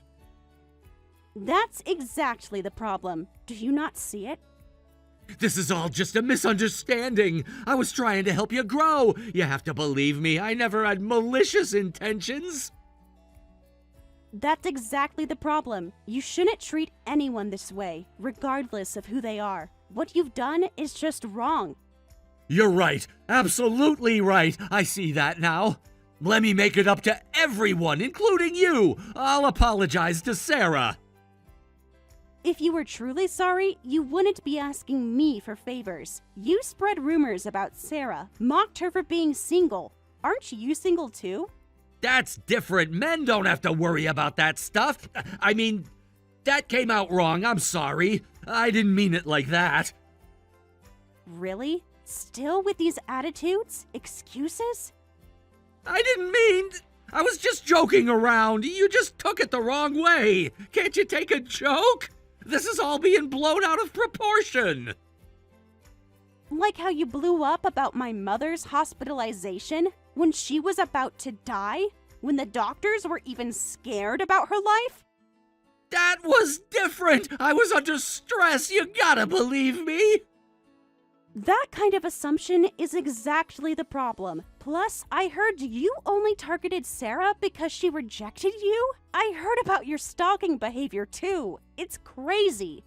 That's exactly the problem. Do you not see it? This is all just a misunderstanding. I was trying to help you grow. You have to believe me. I never had malicious intentions. That's exactly the problem. You shouldn't treat anyone this way, regardless of who they are. What you've done is just wrong. You're right. Absolutely right. I see that now. Let me make it up to everyone, including you. I'll apologize to Sarah. If you were truly sorry, you wouldn't be asking me for favors. You spread rumors about Sarah, mocked her for being single. Aren't you single too? That's different. Men don't have to worry about that stuff. I mean, that came out wrong. I'm sorry. I didn't mean it like that. Really? Still with these attitudes? Excuses? I didn't mean... I was just joking around. You just took it the wrong way. Can't you take a joke? This is all being blown out of proportion. Like how you blew up about my mother's hospitalization when she was about to die? When the doctors were even scared about her life? That was different. I was under stress. You gotta believe me. That kind of assumption is exactly the problem. Plus, I heard you only targeted Sarah because she rejected you? I heard about your stalking behavior too. It's crazy.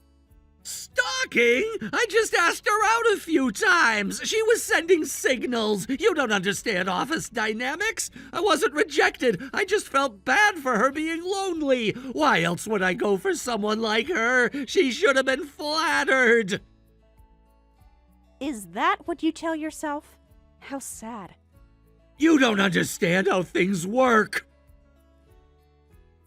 Stalking? I just asked her out a few times. She was sending signals. You don't understand office dynamics. I wasn't rejected. I just felt bad for her being lonely. Why else would I go for someone like her? She should have been flattered. Is that what you tell yourself? How sad. You don't understand how things work.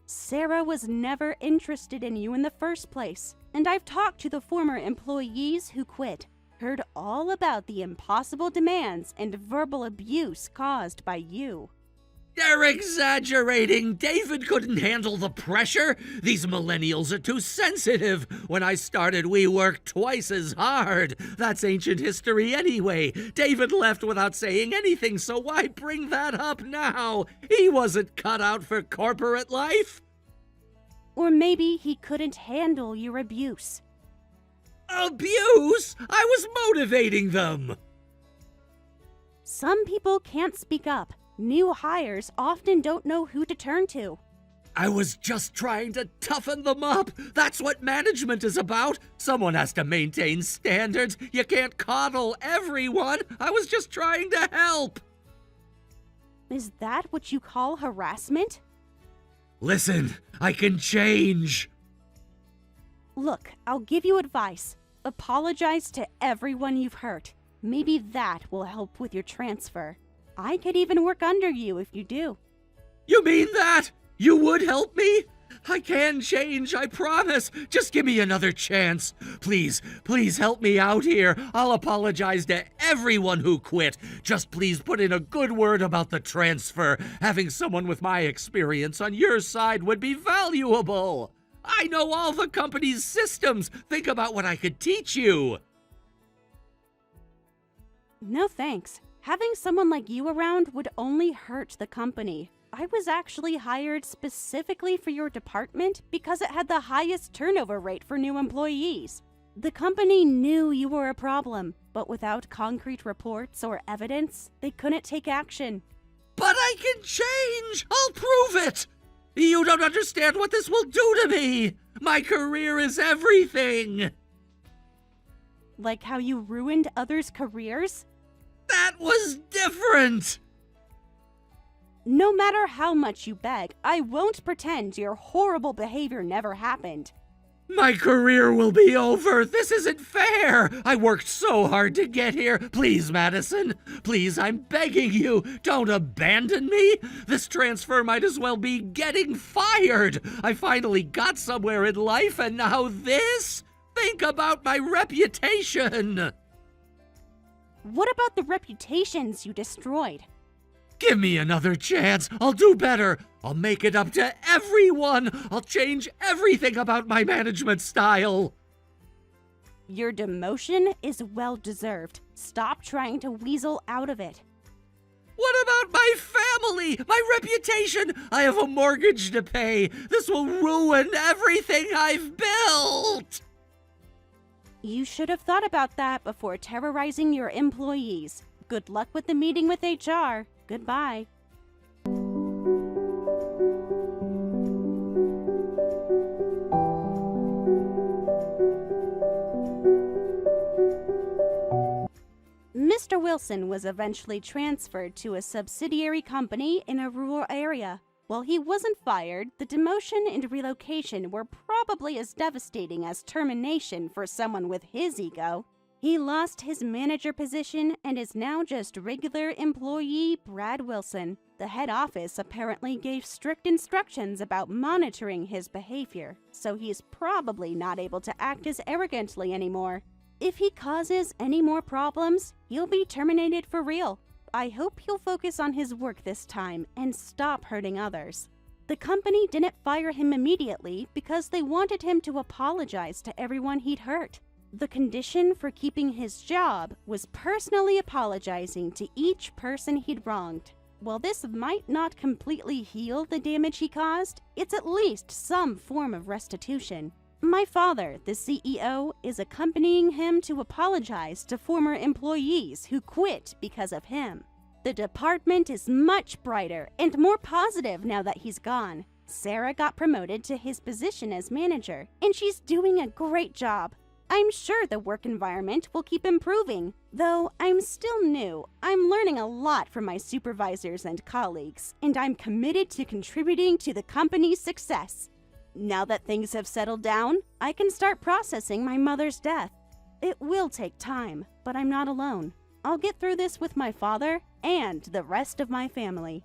Sarah was never interested in you in the first place, and I've talked to the former employees who quit, heard all about the impossible demands and verbal abuse caused by you. They're exaggerating. David couldn't handle the pressure. These millennials are too sensitive. When I started, we worked twice as hard. That's ancient history anyway. David left without saying anything, so why bring that up now? He wasn't cut out for corporate life. Or maybe he couldn't handle your abuse. Abuse? I was motivating them. Some people can't speak up. New hires often don't know who to turn to. I was just trying to toughen them up. That's what management is about. Someone has to maintain standards. You can't coddle everyone. I was just trying to help. Is that what you call harassment? Listen, I can change. Look, I'll give you advice. Apologize to everyone you've hurt. Maybe that will help with your transfer. I could even work under you if you do. You mean that? You would help me? I can change, I promise. Just give me another chance. Please, please help me out here. I'll apologize to everyone who quit. Just please put in a good word about the transfer. Having someone with my experience on your side would be valuable. I know all the company's systems. Think about what I could teach you. No thanks. Having someone like you around would only hurt the company. I was actually hired specifically for your department because it had the highest turnover rate for new employees. The company knew you were a problem, but without concrete reports or evidence, they couldn't take action. But I can change! I'll prove it! You don't understand what this will do to me! My career is everything! Like how you ruined others' careers? That was different! No matter how much you beg, I won't pretend your horrible behavior never happened. My career will be over. This isn't fair. I worked so hard to get here. Please, Madison. Please, I'm begging you. Don't abandon me. This transfer might as well be getting fired. I finally got somewhere in life, and now this? Think about my reputation. What about the reputations you destroyed? Give me another chance. I'll do better. I'll make it up to everyone. I'll change everything about my management style. Your demotion is well-deserved. Stop trying to weasel out of it. What about my family? My reputation? I have a mortgage to pay. This will ruin everything I've built. You should have thought about that before terrorizing your employees. Good luck with the meeting with HR. Goodbye. Mr. Wilson was eventually transferred to a subsidiary company in a rural area. While he wasn't fired, the demotion and relocation were probably as devastating as termination for someone with his ego. He lost his manager position and is now just regular employee Brad Wilson. The head office apparently gave strict instructions about monitoring his behavior, so he's probably not able to act as arrogantly anymore. If he causes any more problems, he'll be terminated for real. I hope he'll focus on his work this time and stop hurting others. The company didn't fire him immediately because they wanted him to apologize to everyone he'd hurt. The condition for keeping his job was personally apologizing to each person he'd wronged. While this might not completely heal the damage he caused, it's at least some form of restitution. My father, the CEO, is accompanying him to apologize to former employees who quit because of him. The department is much brighter and more positive now that he's gone. Sarah got promoted to his position as manager, and she's doing a great job. I'm sure the work environment will keep improving. Though I'm still new, I'm learning a lot from my supervisors and colleagues, and I'm committed to contributing to the company's success. Now that things have settled down, I can start processing my mother's death. It will take time, but I'm not alone. I'll get through this with my father and the rest of my family.